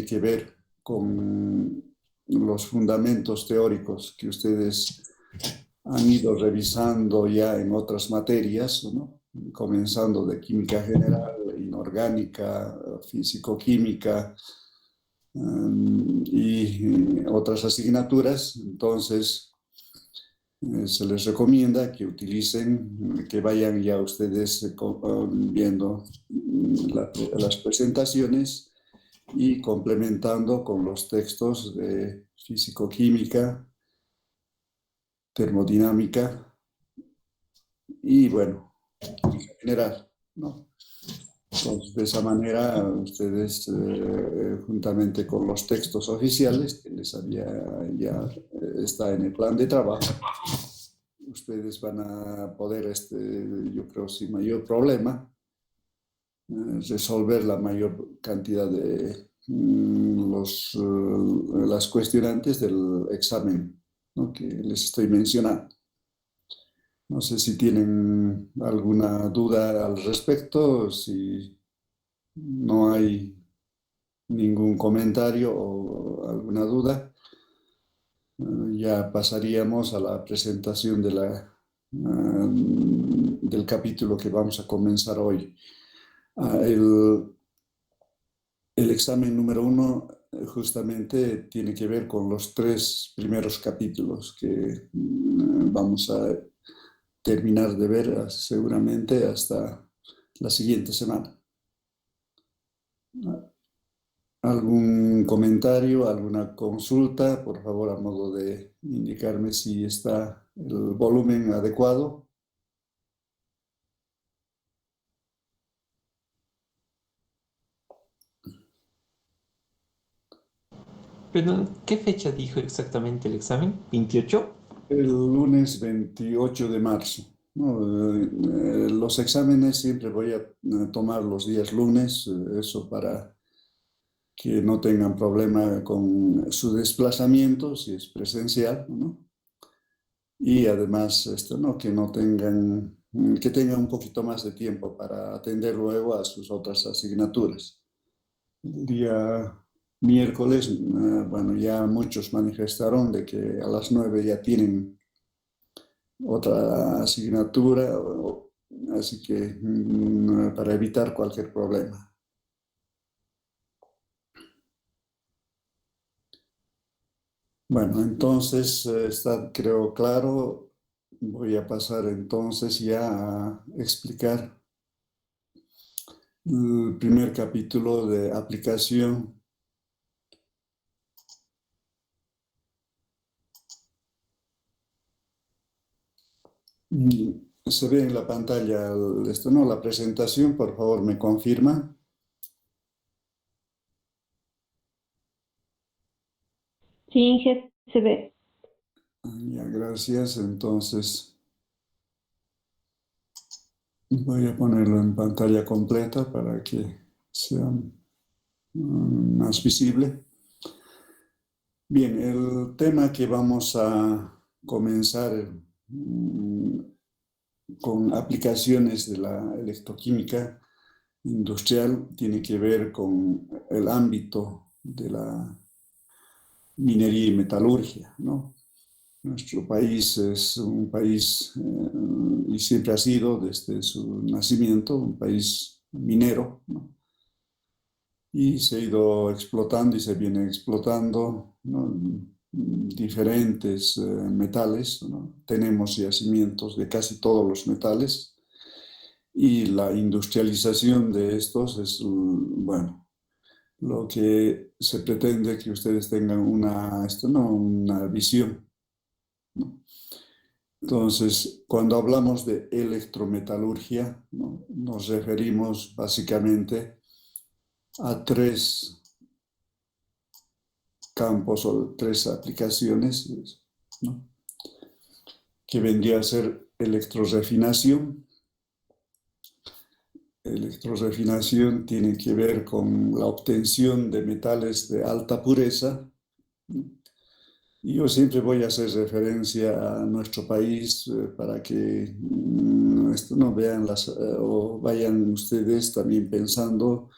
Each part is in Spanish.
tiene que ver con los fundamentos teóricos que ustedes han ido revisando ya en otras materias, ¿no? Comenzando de química general, inorgánica, físico-química y otras asignaturas. Entonces, se les recomienda que utilicen, que vayan ya ustedes viendo las presentaciones y complementando con los textos de físico-química, termodinámica y, bueno, en general, ¿no? Entonces, de esa manera, ustedes, juntamente con los textos oficiales, que les había, ya está en el plan de trabajo, ustedes van a poder, yo creo, sin mayor problema, resolver la mayor cantidad de las cuestionantes del examen, ¿no?, que les estoy mencionando. No sé si tienen alguna duda al respecto, si no hay ningún comentario o alguna duda, ya pasaríamos a la presentación del capítulo que vamos a comenzar hoy. El examen número 1 justamente tiene que ver con los 3 primeros capítulos que vamos a terminar de ver seguramente hasta la siguiente semana. ¿Algún comentario, alguna consulta? Por favor, a modo de indicarme si está el volumen adecuado. Perdón, ¿qué fecha dijo exactamente el examen? ¿28? El lunes 28 de marzo. No, los exámenes siempre voy a tomar los días lunes, eso para que no tengan problema con su desplazamiento, si es presencial, ¿no? Y además, ¿no?, que no tengan, que tengan un poquito más de tiempo para atender luego a sus otras asignaturas. El día miércoles, bueno, ya muchos manifestaron de que a las 9 ya tienen otra asignatura, así que para evitar cualquier problema. Bueno, entonces está, creo, claro. Voy a pasar entonces ya a explicar el primer capítulo de aplicación. Se ve en la pantalla esto, ¿no?, la presentación. Por favor, me confirma. Sí, Inge, se ve. Ya, gracias. Entonces, voy a ponerlo en pantalla completa para que sea más visible. Bien, el tema que vamos a comenzar con aplicaciones de la electroquímica industrial tiene que ver con el ámbito de la minería y metalurgia, ¿no? Nuestro país es un país, y siempre ha sido desde su nacimiento, un país minero, ¿no? Y se ha ido explotando y se viene explotando, ¿no?, diferentes metales, ¿no? Tenemos yacimientos de casi todos los metales y la industrialización de estos es, bueno, lo que se pretende que ustedes tengan una visión, ¿no? Entonces, cuando hablamos de electrometalurgia, ¿no?, nos referimos básicamente a 3 campos o 3 aplicaciones, ¿no?, que vendría a ser electrorefinación. Electrorefinación tiene que ver con la obtención de metales de alta pureza. Y yo siempre voy a hacer referencia a nuestro país para que no vean o vayan ustedes también pensando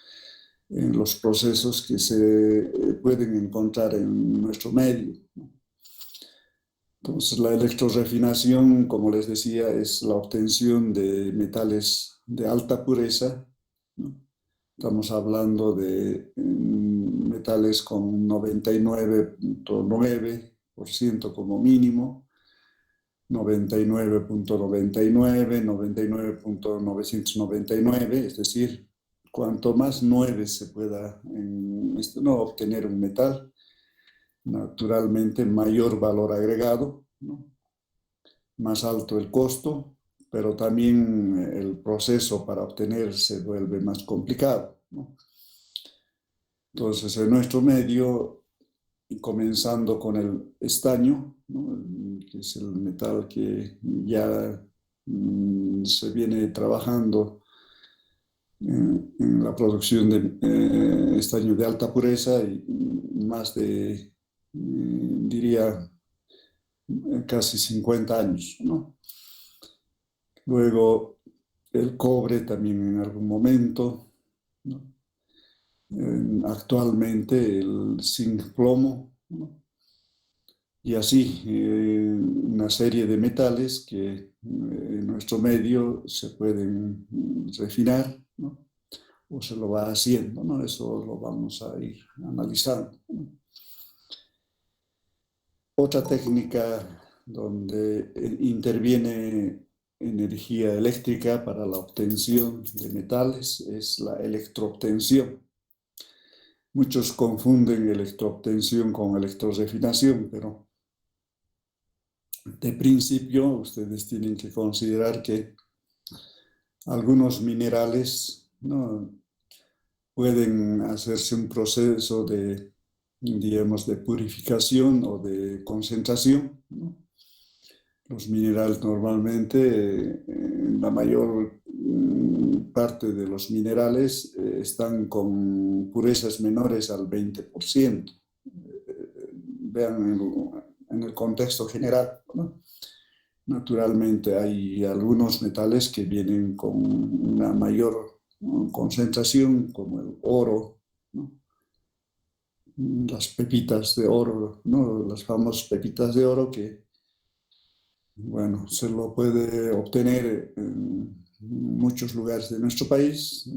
en los procesos que se pueden encontrar en nuestro medio, ¿no? Entonces, la electrorefinación, como les decía, es la obtención de metales de alta pureza, ¿no? Estamos hablando de metales con 99.9% como mínimo, 99.99, 99.999, es decir, cuanto más 9 se pueda obtener un metal, naturalmente mayor valor agregado, ¿no? Más alto el costo, pero también el proceso para obtener se vuelve más complicado, ¿no? Entonces, en nuestro medio, comenzando con el estaño, ¿no? Que es el metal que ya se viene trabajando en la producción de estaño de alta pureza y más de, diría, casi 50 años, ¿no? Luego el cobre también en algún momento, ¿no? Actualmente el zinc plomo, ¿no? Y así una serie de metales que en nuestro medio se pueden refinar, ¿no? O se lo va haciendo, ¿no? Eso lo vamos a ir analizando, ¿no? Otra técnica donde interviene energía eléctrica para la obtención de metales es la electroobtención. Muchos confunden electroobtención con electrorefinación, pero de principio ustedes tienen que considerar que algunos minerales, ¿no?, pueden hacerse un proceso de, digamos, de purificación o de concentración, ¿no? Los minerales normalmente, la mayor parte de los minerales están con purezas menores al 20%. Vean en el contexto general, ¿no? Naturalmente hay algunos metales que vienen con una mayor concentración, como el oro, ¿no? Las pepitas de oro, ¿no? Las famosas pepitas de oro que, bueno, se lo puede obtener en muchos lugares de nuestro país.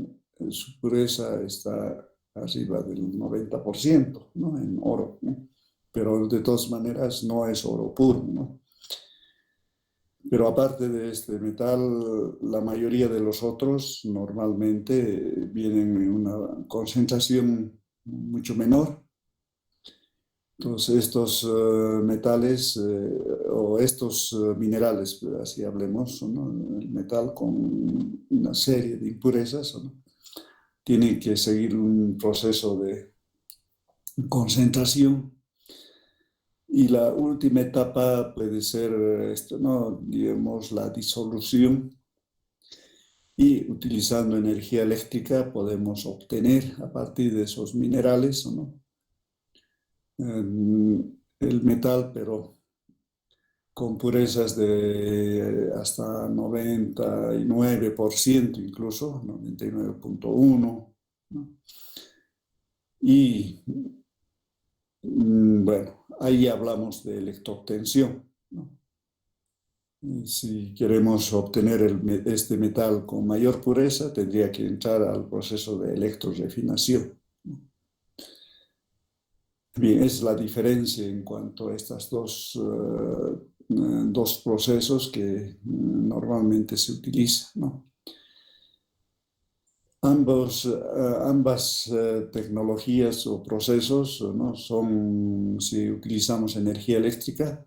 Su pureza está arriba del 90%, ¿no?, en oro, ¿no? Pero de todas maneras no es oro puro, ¿no? Pero aparte de este metal, la mayoría de los otros normalmente vienen en una concentración mucho menor. Entonces, estos metales o estos minerales, así hablemos, ¿no?, el metal con una serie de impurezas, ¿no?, tienen que seguir un proceso de concentración. Y la última etapa puede ser esto, ¿no?, digamos, la disolución. Y utilizando energía eléctrica podemos obtener a partir de esos minerales, ¿no?, el metal, pero con purezas de hasta 99%, incluso 99.1%, ¿no? Y bueno, ahí hablamos de electroobtención, ¿no? Si queremos obtener este metal con mayor pureza, tendría que entrar al proceso de electrorefinación, ¿no? Bien, es la diferencia en cuanto a estos dos procesos que normalmente se utilizan, ¿no? Ambas tecnologías o procesos, ¿no?, si utilizamos energía eléctrica,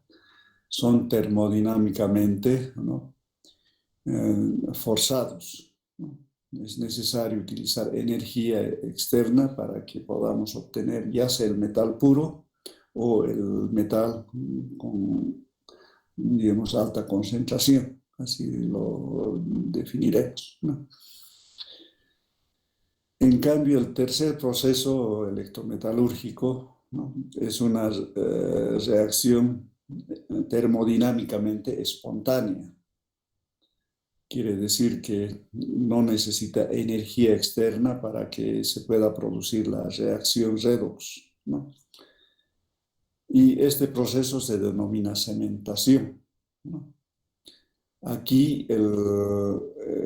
son termodinámicamente, ¿no?, forzados, ¿no? Es necesario utilizar energía externa para que podamos obtener ya sea el metal puro o el metal con, digamos, alta concentración. Así lo definiremos, ¿no? En cambio, el tercer proceso electrometalúrgico, ¿no?, es una reacción termodinámicamente espontánea, quiere decir que no necesita energía externa para que se pueda producir la reacción redox, ¿no? Y este proceso se denomina cementación, ¿no? Aquí el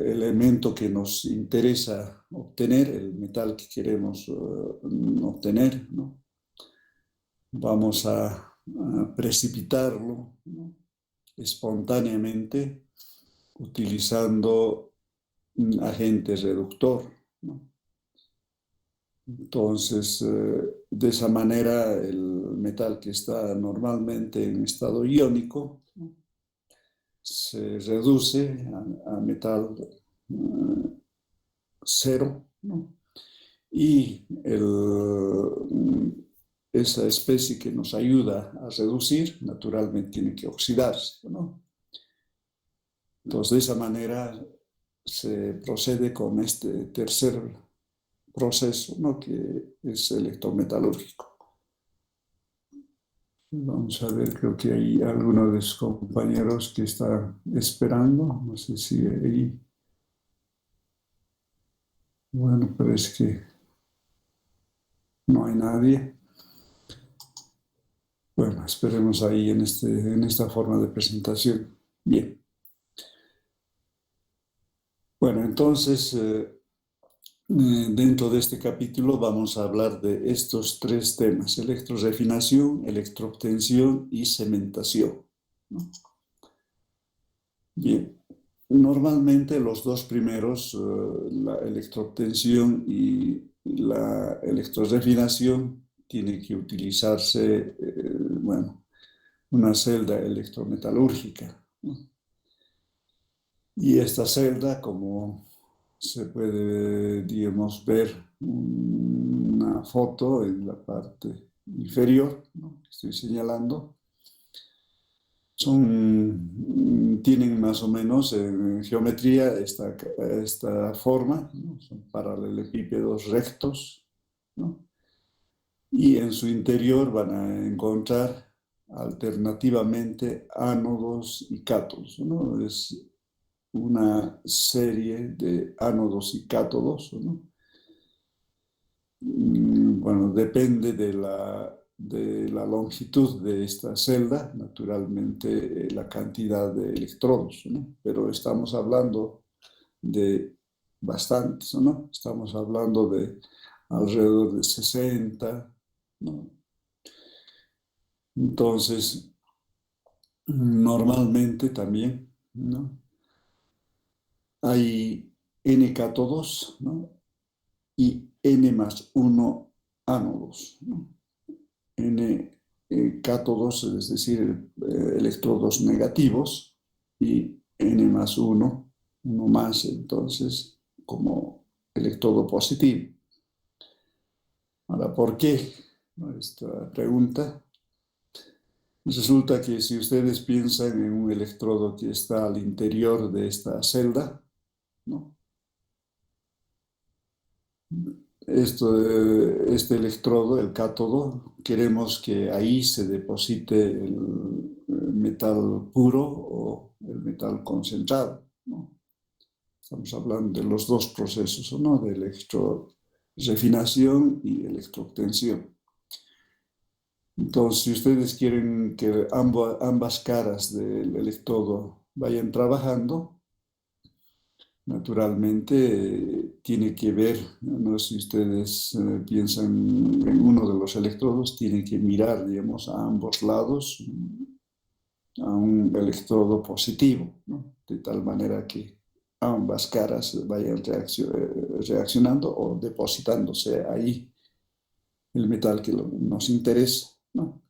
elemento que nos interesa obtener, el metal que queremos obtener, ¿no? Vamos a precipitarlo, ¿no? Espontáneamente utilizando un agente reductor, ¿no? Entonces, de esa manera, el metal que está normalmente en estado iónico, ¿no?, se reduce a metal cero, ¿no? Y esa especie que nos ayuda a reducir, naturalmente tiene que oxidarse, ¿no? Entonces, de esa manera se procede con este tercer proceso, ¿no?, que es electrometalúrgico. Vamos a ver, creo que hay algunos de sus compañeros que están esperando, no sé si ahí. Bueno, pero es que no hay nadie. Bueno, esperemos ahí en esta forma de presentación. Bien. Bueno, entonces, dentro de este capítulo vamos a hablar de estos tres temas: electrorefinación, electroobtención y cementación, ¿no? Bien. Normalmente los dos primeros, la electroobtención y la electrorefinación, tiene que utilizarse, bueno, una celda electrometalúrgica, ¿no? Y esta celda, como se puede, digamos, ver una foto en la parte inferior, ¿no?, que estoy señalando, tienen más o menos en geometría esta forma, ¿no? Son paralelepípedos rectos, ¿no? Y en su interior van a encontrar alternativamente ánodos y cátodos, ¿no? Es una serie de ánodos y cátodos, ¿no? Bueno, depende de la longitud de esta celda, naturalmente, la cantidad de electrodos, ¿no? Pero estamos hablando de bastantes, ¿no? Estamos hablando de alrededor de 60, ¿no? Entonces, normalmente también, ¿no?, hay N cátodos, ¿no?, y N más 1 ánodos, ¿no? N cátodos, es decir, electrodos negativos, y N más 1, uno más, entonces, como electrodo positivo. Ahora, ¿por qué, ¿no?, esta pregunta? Resulta que si ustedes piensan en un electrodo que está al interior de esta celda, ¿no?, este electrodo, el cátodo, queremos que ahí se deposite el metal puro o el metal concentrado, ¿no? Estamos hablando de los dos procesos, ¿no?, de electrorefinación y electroobtención. Entonces, si ustedes quieren que ambas caras del electrodo vayan trabajando, naturalmente tiene que ver, ¿no?, si ustedes piensan en uno de los electrodos, tienen que mirar, digamos, a ambos lados a un electrodo positivo, ¿no?, de tal manera que ambas caras vayan reaccionando o depositándose ahí el metal que nos interesa, ¿no?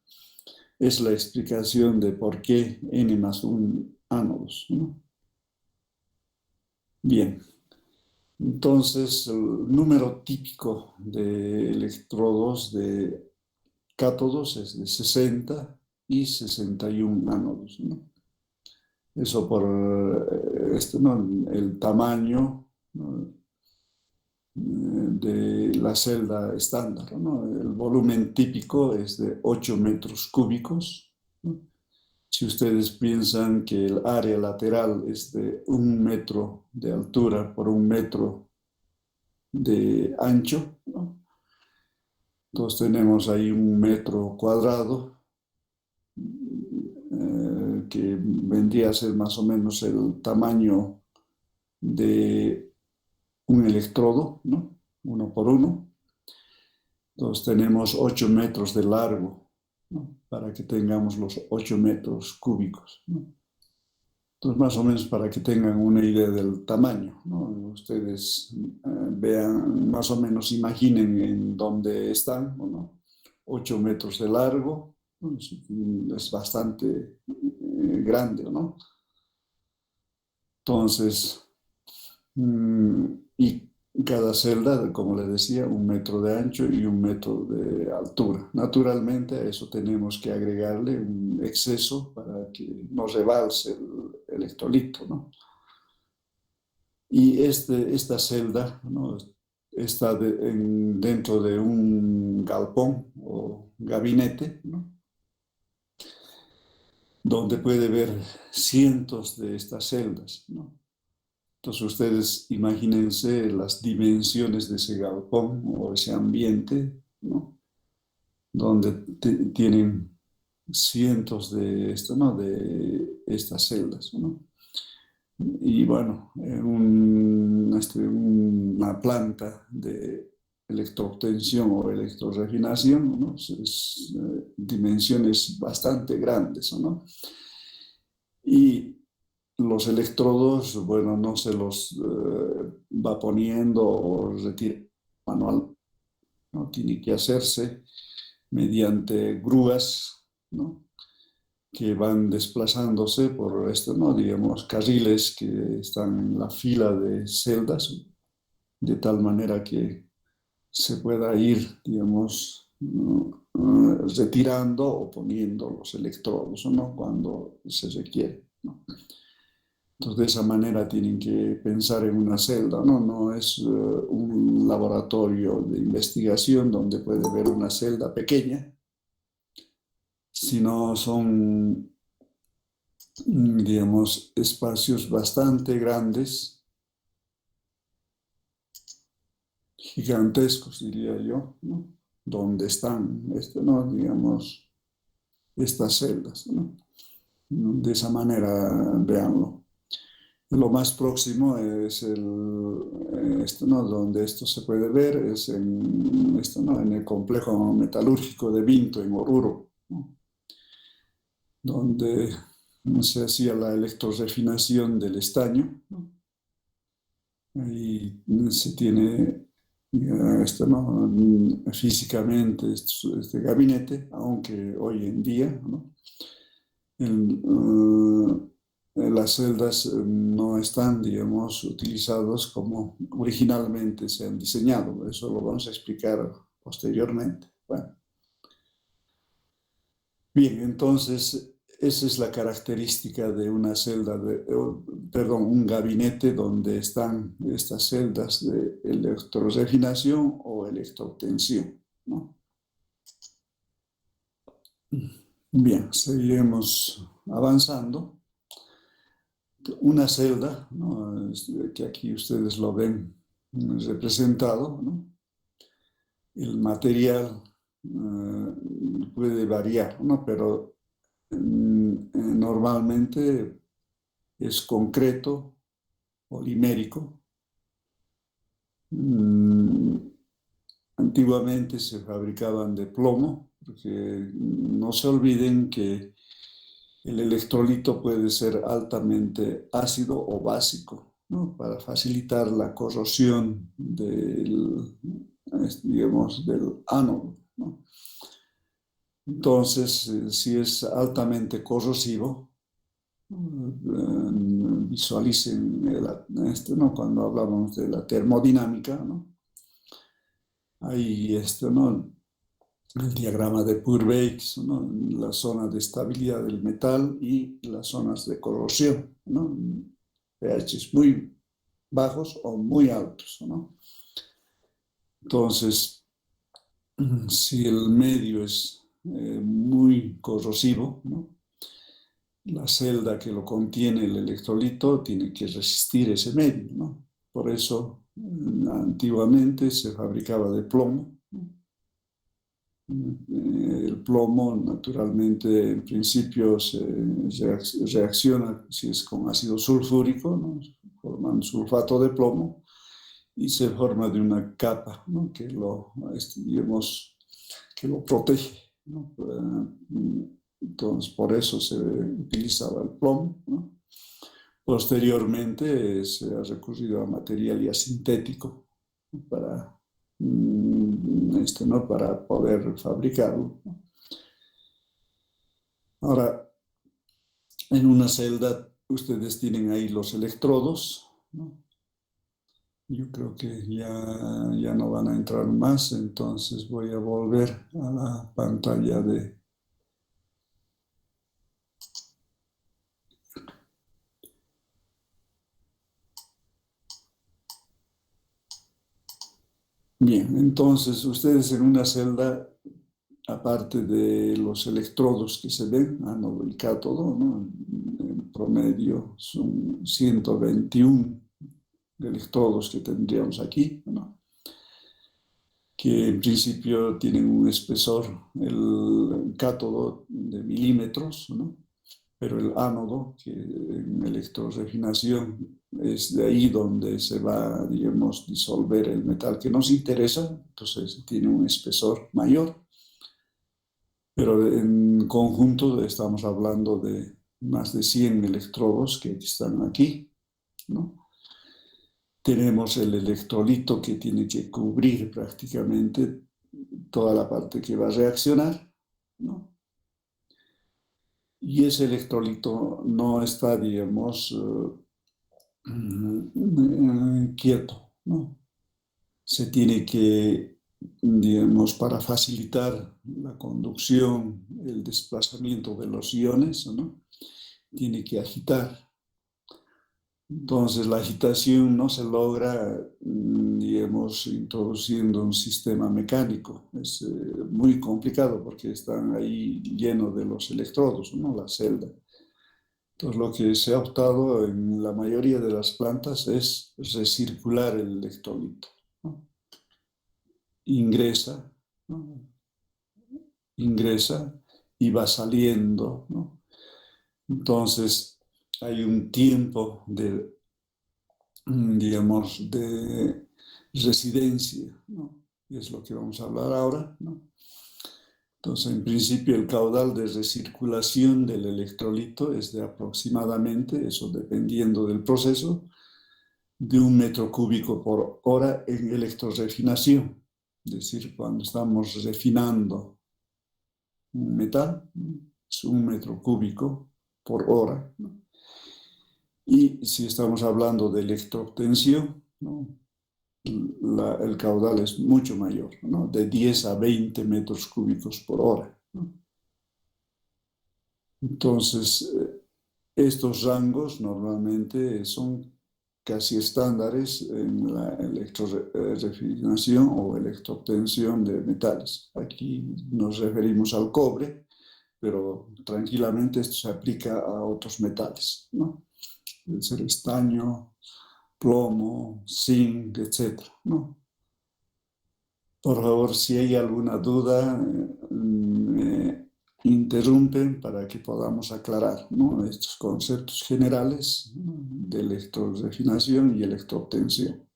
Es la explicación de por qué N más 1 ánodos, ¿no? Bien, entonces el número típico de electrodos de cátodos es de 60 y 61 ánodos, ¿no? Eso por ¿no?, el tamaño, ¿no?, de la celda estándar, ¿no? El volumen típico es de 8 metros cúbicos, ¿no? Si ustedes piensan que el área lateral es de 1 metro de altura por 1 metro de ancho, ¿no? Entonces tenemos ahí 1 metro cuadrado, que vendría a ser más o menos el tamaño de un electrodo, ¿no? 1 por 1. Entonces tenemos 8 metros de largo, ¿no? Para que tengamos los 8 metros cúbicos, ¿no? Entonces, más o menos para que tengan una idea del tamaño, ¿no? Ustedes vean, más o menos imaginen en dónde están, ¿no? 8 metros de largo, ¿no? Es bastante grande, ¿no? Entonces, y cada celda, como les decía, 1 metro de ancho y 1 metro de altura. Naturalmente a eso tenemos que agregarle un exceso para que no rebalse el electrolito, ¿no? Y esta celda, ¿no? Está dentro de un galpón o gabinete, ¿no? Donde puede ver cientos de estas celdas, ¿no? Entonces ustedes imagínense las dimensiones de ese galpón o ese ambiente, ¿no? Donde tienen cientos de, ¿no? de estas celdas, ¿no? Y bueno, una planta de electroobtención o electrorefinación, ¿no? Dimensiones bastante grandes, ¿no? Y los electrodos, bueno, no se los va poniendo o retira manual, ¿no? Tiene que hacerse mediante grúas, ¿no? Que van desplazándose por esto, ¿no? Digamos, carriles que están en la fila de celdas, de tal manera que se pueda ir, digamos, retirando o poniendo los electrodos, ¿no? Cuando se requiere, ¿no? Entonces, de esa manera tienen que pensar en una celda, ¿no? No es un laboratorio de investigación donde puede haber una celda pequeña, sino son, digamos, espacios bastante grandes, gigantescos, diría yo, ¿no? Donde están, ¿no? Digamos, estas celdas, ¿no? De esa manera, veanlo. Lo más próximo es ¿no? Donde esto se puede ver, es ¿no? En el complejo metalúrgico de Vinto, en Oruro, ¿no? Donde se hacía la electrorefinación del estaño, ¿no? Ahí se tiene ¿no? Físicamente este gabinete, aunque hoy en día, ¿no? Las celdas no están, digamos, utilizadas como originalmente se han diseñado. Eso lo vamos a explicar posteriormente. Bueno. Bien, entonces esa es la característica de una celda, perdón, un gabinete donde están estas celdas de electrorefinación o electroobtención, ¿no? Bien, seguiremos avanzando. Una celda, ¿no? Que aquí ustedes lo ven representado, ¿no? El material puede variar, ¿no? Pero normalmente es concreto, polimérico. Antiguamente se fabricaban de plomo, porque no se olviden que el electrolito puede ser altamente ácido o básico, ¿no? Para facilitar la corrosión digamos, del ánodo, ¿no? Entonces, si es altamente corrosivo, visualicen ¿no? Cuando hablamos de la termodinámica, ¿no? Ahí ¿no? El diagrama de Purbeck, ¿no? La zona de estabilidad del metal y las zonas de corrosión, ¿no? pH muy bajos o muy altos, ¿no? Entonces, si el medio es muy corrosivo, ¿no? la celda que lo contiene, el electrolito, tiene que resistir ese medio, ¿no? Por eso antiguamente se fabricaba de plomo, ¿no? El plomo, naturalmente, en principio se reacciona, si es con ácido sulfúrico, ¿no? Forman sulfato de plomo y se forma de una capa, ¿no? Digamos, que lo protege, ¿no? Entonces, por eso se utilizaba el plomo, ¿no? Posteriormente se ha recurrido a material ya sintético para, ¿no? Para poder fabricarlo, ¿no? Ahora, en una celda ustedes tienen ahí los electrodos, ¿no? Yo creo que ya no van a entrar más, entonces voy a volver a la pantalla de... Bien, entonces ustedes en una celda, aparte de los electrodos que se ven, ánodo y cátodo, ¿no? En promedio son 121 electrodos que tendríamos aquí, ¿no? Que en principio tienen un espesor, el cátodo de milímetros, ¿no? Pero el ánodo, que en electrorefinación es de ahí donde se va, digamos, disolver el metal que nos interesa, entonces tiene un espesor mayor, pero en conjunto estamos hablando de más de 100 electrodos que están aquí, ¿no? Tenemos el electrolito que tiene que cubrir prácticamente toda la parte que va a reaccionar, ¿no? Y ese electrolito no está, digamos, quieto, ¿no? Se tiene que, digamos, para facilitar la conducción, el desplazamiento de los iones, ¿no? Tiene que agitar. Entonces la agitación no se logra, digamos, introduciendo un sistema mecánico. Es muy complicado porque están ahí llenos de los electrodos, ¿no? La celda. Entonces lo que se ha optado en la mayoría de las plantas es recircular el electrolito, ¿no? Ingresa, ¿no? Ingresa y va saliendo, ¿no? Entonces hay un tiempo de, digamos, de residencia, ¿no? Y es lo que vamos a hablar ahora, ¿no? Entonces, en principio, el caudal de recirculación del electrolito es de aproximadamente, eso dependiendo del proceso, de 1 metro cúbico por hora en electrorefinación. Es decir, cuando estamos refinando un metal, es 1 metro cúbico por hora, ¿no? Y si estamos hablando de electroobtención, ¿no? El caudal es mucho mayor, ¿no? De 10 a 20 metros cúbicos por hora, ¿no? Entonces, estos rangos normalmente son casi estándares en la electrorefinación o electroobtención de metales. Aquí nos referimos al cobre, pero tranquilamente esto se aplica a otros metales, ¿no? Puede ser estaño, plomo, zinc, etc., ¿no? Por favor, si hay alguna duda, me interrumpen para que podamos aclarar, ¿no? Estos conceptos generales, ¿no? De electrorefinación y electroobtención.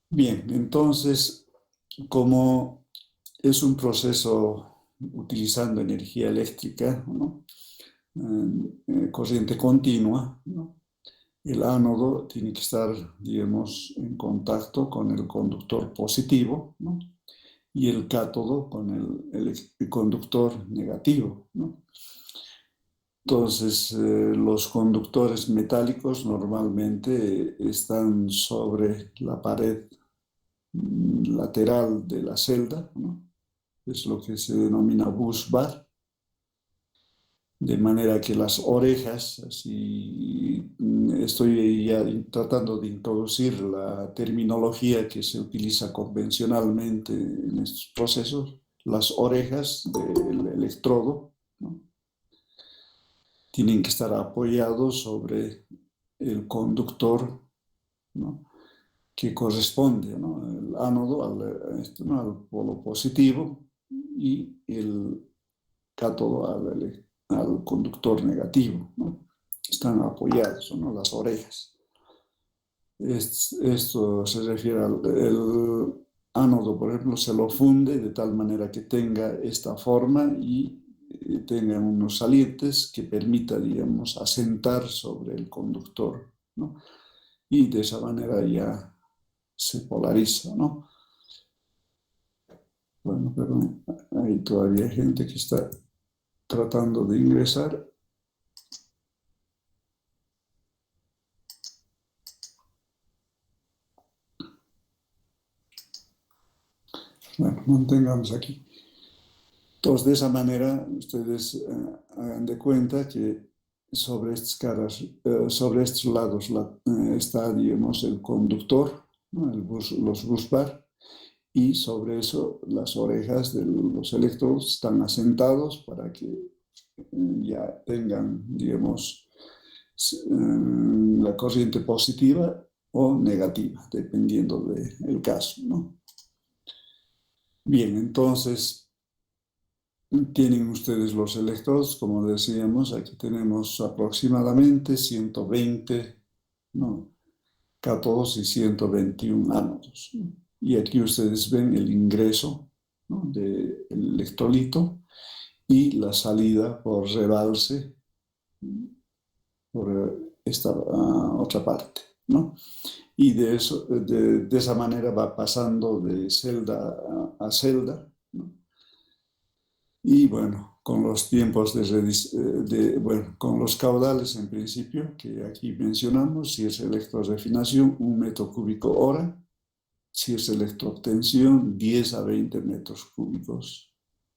Bien, entonces, como es un proceso utilizando energía eléctrica, ¿no? Corriente continua, ¿no? El ánodo tiene que estar, digamos, en contacto con el conductor positivo, ¿no? Y el cátodo con el conductor negativo, ¿no? Entonces, los conductores metálicos normalmente están sobre la pared lateral de la celda, ¿no? Es lo que se denomina busbar, de manera que las orejas, así estoy ya tratando de introducir la terminología que se utiliza convencionalmente en estos procesos, las orejas del electrodo, ¿no? tienen que estar apoyados sobre el conductor, ¿no?, que corresponde, ¿no?, el ánodo ¿no?, al polo positivo y el cátodo al conductor negativo, ¿no? Están apoyados, ¿no?, las orejas. Esto se refiere al ánodo, por ejemplo, se lo funde de tal manera que tenga esta forma y tenga unos salientes que permita, digamos, asentar sobre el conductor, ¿no? Y de esa manera ya se polariza, ¿no? Bueno, pero hay todavía gente que está tratando de ingresar. Bueno, mantengamos aquí. Entonces, de esa manera, ustedes hagan de cuenta que sobre estas caras, sobre estos lados está, digamos, el conductor, ¿no?, los bus bar, y sobre eso las orejas de los electrodos están asentados para que ya tengan, digamos, la corriente positiva o negativa, dependiendo del caso, ¿no? Bien, entonces tienen ustedes los electrodos, como decíamos, aquí tenemos aproximadamente 120, ¿no?, cátodos y 121 ánodos, ¿no? Y aquí ustedes ven el ingreso, ¿no?, del electrolito y la salida por rebalse por esta otra parte, ¿no? Y de esa manera va pasando de celda a celda, ¿no? Y bueno, con los tiempos bueno, con los caudales en principio, que aquí mencionamos, si es electrorefinación, 1 metro cúbico hora, si es electroobtención, 10 a 20 metros cúbicos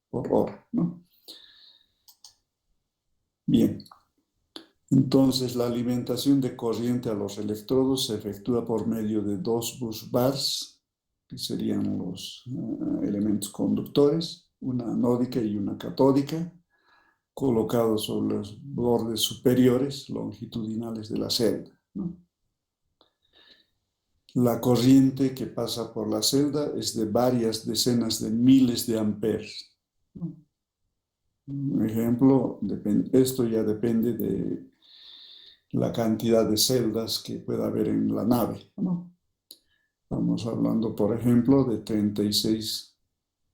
por hora, ¿no? Bien, entonces la alimentación de corriente a los electrodos se efectúa por medio de 2 busbars, que serían los elementos conductores, una anódica y una catódica, colocados sobre los bordes superiores longitudinales de la celda, ¿no? La corriente que pasa por la celda es de varias decenas de miles de amperes, ¿no? Un ejemplo, esto ya depende de la cantidad de celdas que pueda haber en la nave, ¿no? Estamos hablando, por ejemplo, de 36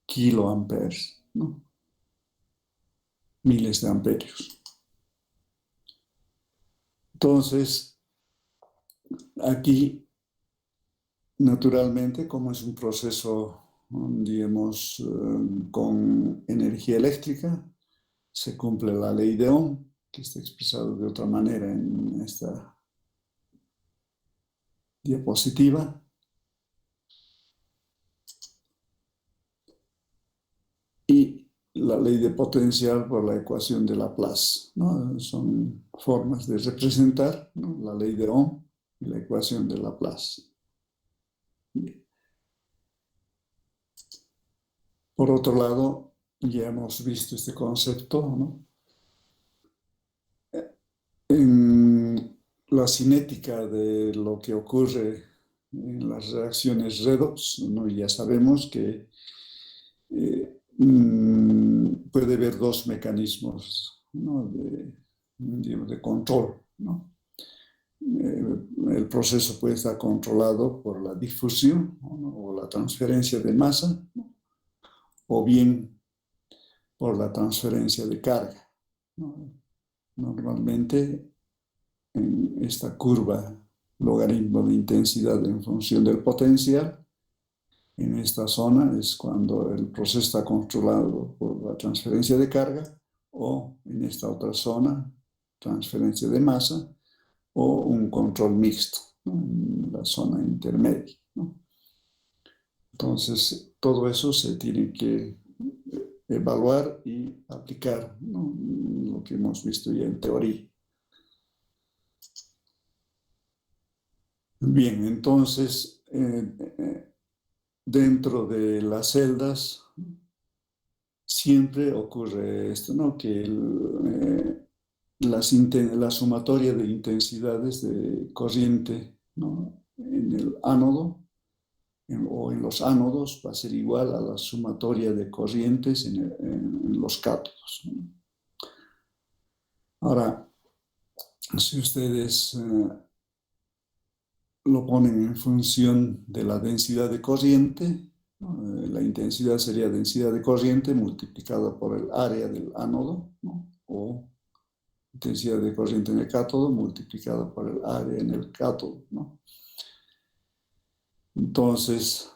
kiloamperes, ¿no? Miles de amperios. Entonces, aquí, naturalmente, como es un proceso, digamos, con energía eléctrica, se cumple la ley de Ohm, que está expresado de otra manera en esta diapositiva. Y la ley de potencial por la ecuación de Laplace, ¿no? Son formas de representar, ¿no?, la ley de Ohm y la ecuación de Laplace. Bien. Por otro lado, ya hemos visto este concepto, ¿no?, en la cinética de lo que ocurre en las reacciones redox, ¿no? Ya sabemos que puede haber 2 mecanismos, ¿no?, de control, ¿no? El proceso puede estar controlado por la difusión, ¿no?, o la transferencia de masa, ¿no?, o bien por la transferencia de carga, ¿no? Normalmente en esta curva logaritmo de intensidad en función del potencial, en esta zona es cuando el proceso está controlado por la transferencia de carga, o en esta otra zona, transferencia de masa, o un control mixto, ¿no?, en la zona intermedia, ¿no? Entonces, todo eso se tiene que evaluar y aplicar, ¿no?, lo que hemos visto ya en teoría. Bien, entonces, dentro de las celdas siempre ocurre esto, ¿no?, que la sumatoria de intensidades de corriente, ¿no?, en el ánodo o en los ánodos va a ser igual a la sumatoria de corrientes en los cátodos, ¿no? Ahora, si ustedes lo ponen en función de la densidad de corriente, ¿no?, la intensidad sería densidad de corriente multiplicada por el área del ánodo, ¿no?, o intensidad de corriente en el cátodo multiplicada por el área en el cátodo, ¿no? Entonces,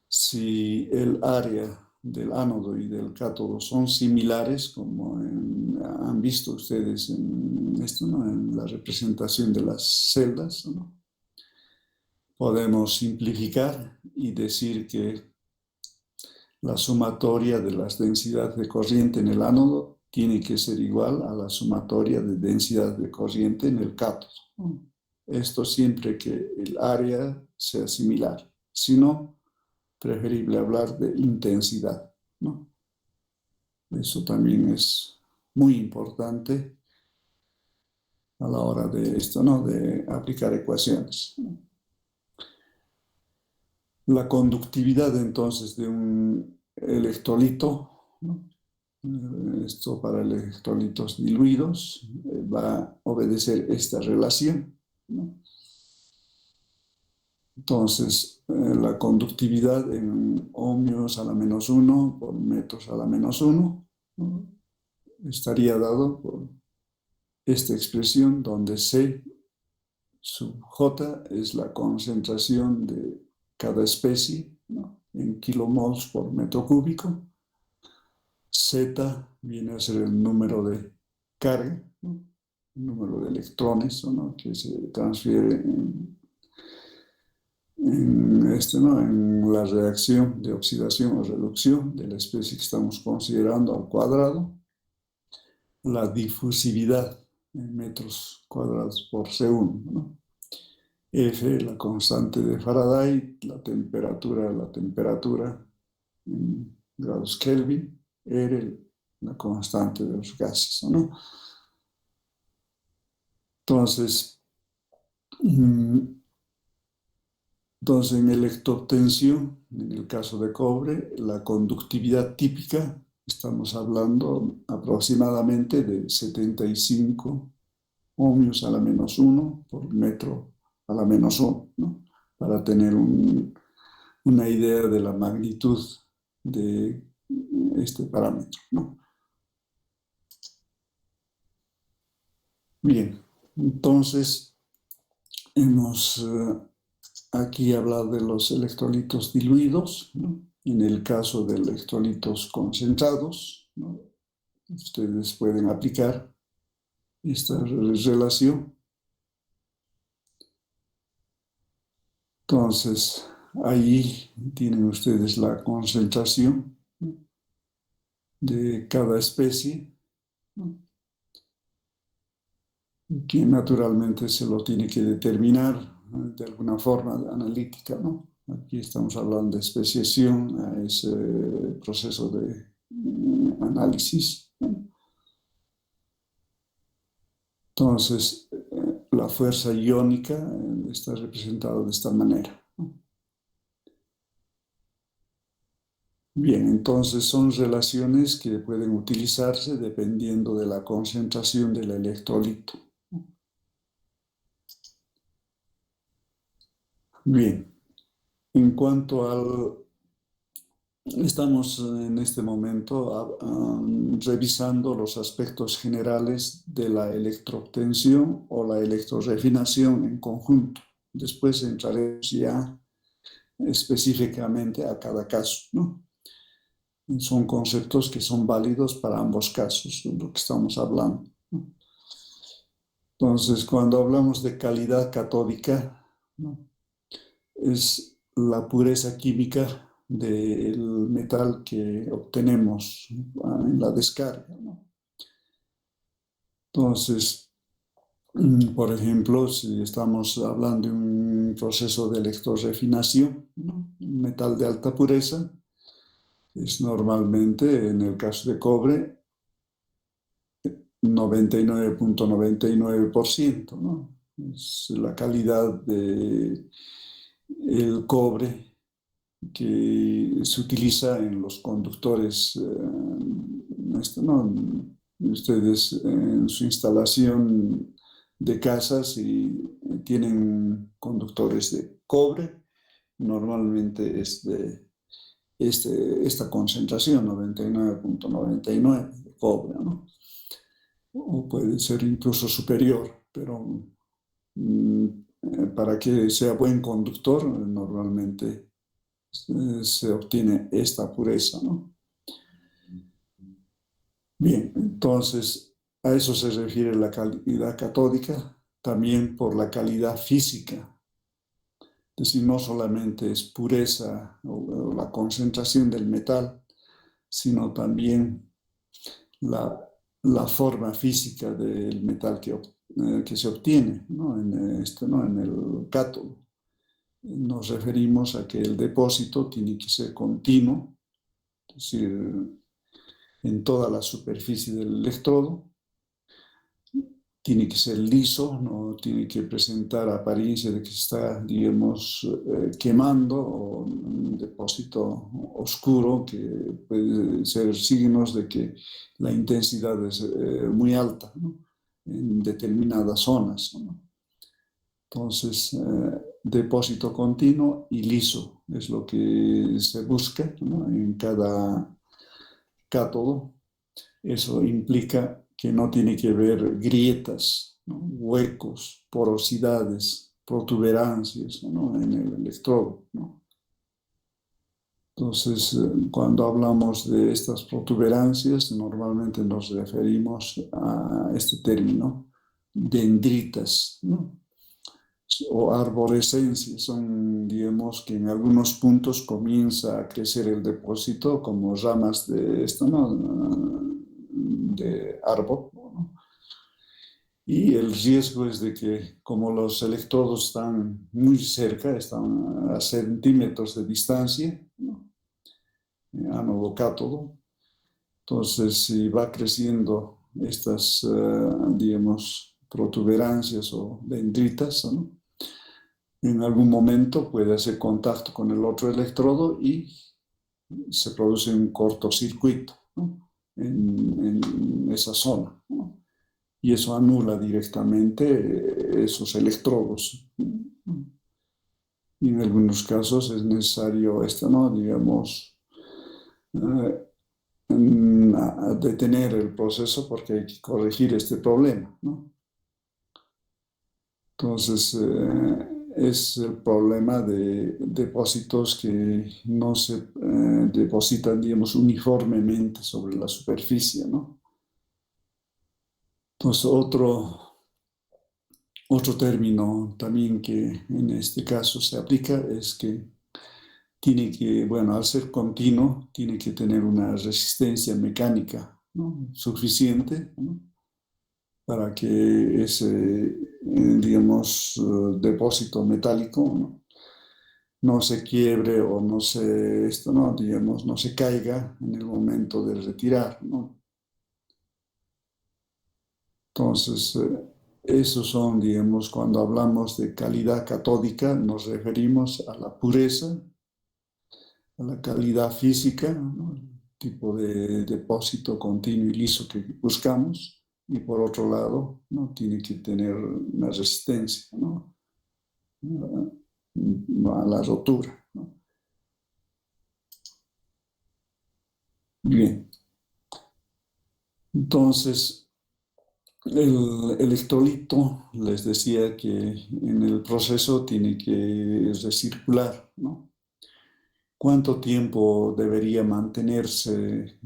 si el área del ánodo y del cátodo son similares, como han visto ustedes en esto, ¿no?, en la representación de las celdas, ¿no?, podemos simplificar y decir que la sumatoria de las densidades de corriente en el ánodo tiene que ser igual a la sumatoria de densidad de corriente en el cátodo, ¿no? Esto siempre que el área sea similar. Si no, preferible hablar de intensidad, ¿no? Eso también es muy importante a la hora de esto, ¿no?, de aplicar ecuaciones, ¿no? La conductividad entonces de un electrolito, ¿no?, esto para electrolitos diluidos, va a obedecer esta relación, ¿no? Entonces, la conductividad en ohmios a la menos 1 por metros a la menos 1, ¿no?, estaría dado por esta expresión donde C sub J es la concentración de cada especie, ¿no?, en kilomols por metro cúbico. Z viene a ser el número de carga, ¿no?, el número de electrones, ¿no?, que se transfiere ¿no?, en la reacción de oxidación o reducción de la especie que estamos considerando al cuadrado. La difusividad en metros cuadrados por segundo, ¿no? F, la constante de Faraday, la temperatura en grados Kelvin, R, la constante de los gases, ¿no? Entonces, en electroobtención, en el caso de cobre, la conductividad típica, estamos hablando aproximadamente de 75 ohmios a la menos 1 por metro a la menos 1, ¿no?, para tener una idea de la magnitud de este parámetro, ¿no? Bien, entonces hemos aquí hablado de los electrolitos diluidos, ¿no? En el caso de electrolitos concentrados, ¿no?, ustedes pueden aplicar esta relación. Entonces, ahí tienen ustedes la concentración, ¿no?, de cada especie, ¿no?, que naturalmente se lo tiene que determinar de alguna forma analítica, ¿no? Aquí estamos hablando de especiación a ese proceso de análisis, ¿no? Entonces, la fuerza iónica está representada de esta manera, ¿no? Bien, entonces son relaciones que pueden utilizarse dependiendo de la concentración del electrolito. Bien, en cuanto al... Estamos en este momento revisando los aspectos generales de la electroobtención o la electrorefinación en conjunto. Después entraremos ya específicamente a cada caso, ¿no? Son conceptos que son válidos para ambos casos, de lo que estamos hablando, ¿no? Entonces, cuando hablamos de calidad catódica, ¿no?, es la pureza química del metal que obtenemos en la descarga, ¿no? Entonces, por ejemplo, si estamos hablando de un proceso de electrorefinación, ¿no?, un metal de alta pureza, es normalmente, en el caso de cobre, 99.99%, ¿no? Es la calidad del cobre que se utiliza en los conductores, ¿no? Ustedes en su instalación de casas y tienen conductores de cobre, normalmente es de esta concentración, 99.99 de cobre, ¿no? O puede ser incluso superior, pero para que sea buen conductor, normalmente se obtiene esta pureza, ¿no? Bien, entonces a eso se refiere la calidad catódica, también por la calidad física. Es decir, no solamente es pureza o la concentración del metal, sino también la forma física del metal que se obtiene, ¿no? En el cátodo. Nos referimos a que el depósito tiene que ser continuo, es decir, en toda la superficie del electrodo, tiene que ser liso, no tiene que presentar apariencia de que se está, digamos, quemando, o un depósito oscuro, que puede ser signos de que la intensidad es muy alta, ¿no? En determinadas zonas, ¿no? Entonces, depósito continuo y liso es lo que se busca, ¿no? En cada cátodo. Eso implica que no tiene que haber grietas, ¿no? Huecos, porosidades, protuberancias, ¿no? En el electrodo, ¿no? Entonces, cuando hablamos de estas protuberancias, normalmente nos referimos a este término, dendritas, ¿no? O arborescencias, son, digamos, que en algunos puntos comienza a crecer el depósito como ramas de esto, ¿no? De árbol, ¿no? Y el riesgo es de que, como los electrodos están muy cerca, están a centímetros de distancia, ¿no? Ánodo cátodo, entonces si va creciendo estas, digamos, protuberancias o dendritas, ¿no? En algún momento puede hacer contacto con el otro electrodo y se produce un cortocircuito, ¿no? en esa zona, ¿no? Y eso anula directamente esos electrodos. Y en algunos casos es necesario esto, ¿no? Digamos, detener el proceso porque hay que corregir este problema, ¿no? Entonces, es el problema de depósitos que no se depositan, digamos, uniformemente sobre la superficie, ¿no? Entonces, otro término también que en este caso se aplica es que tiene que, bueno, al ser continuo, tiene que tener una resistencia mecánica, ¿no? Suficiente, ¿no? Para que ese, digamos, depósito metálico, ¿no? No se quiebre o no se, esto, ¿no? Digamos, no se caiga en el momento de retirar, ¿no? Entonces, esos son, digamos, cuando hablamos de calidad catódica, nos referimos a la pureza, a la calidad física, ¿no? El tipo de depósito continuo y liso que buscamos. Y por otro lado, ¿no? Tiene que tener una resistencia, ¿no? A la rotura, ¿no? Bien, entonces el electrolito, les decía que en el proceso tiene que recircular, ¿no? ¿Cuánto tiempo debería mantenerse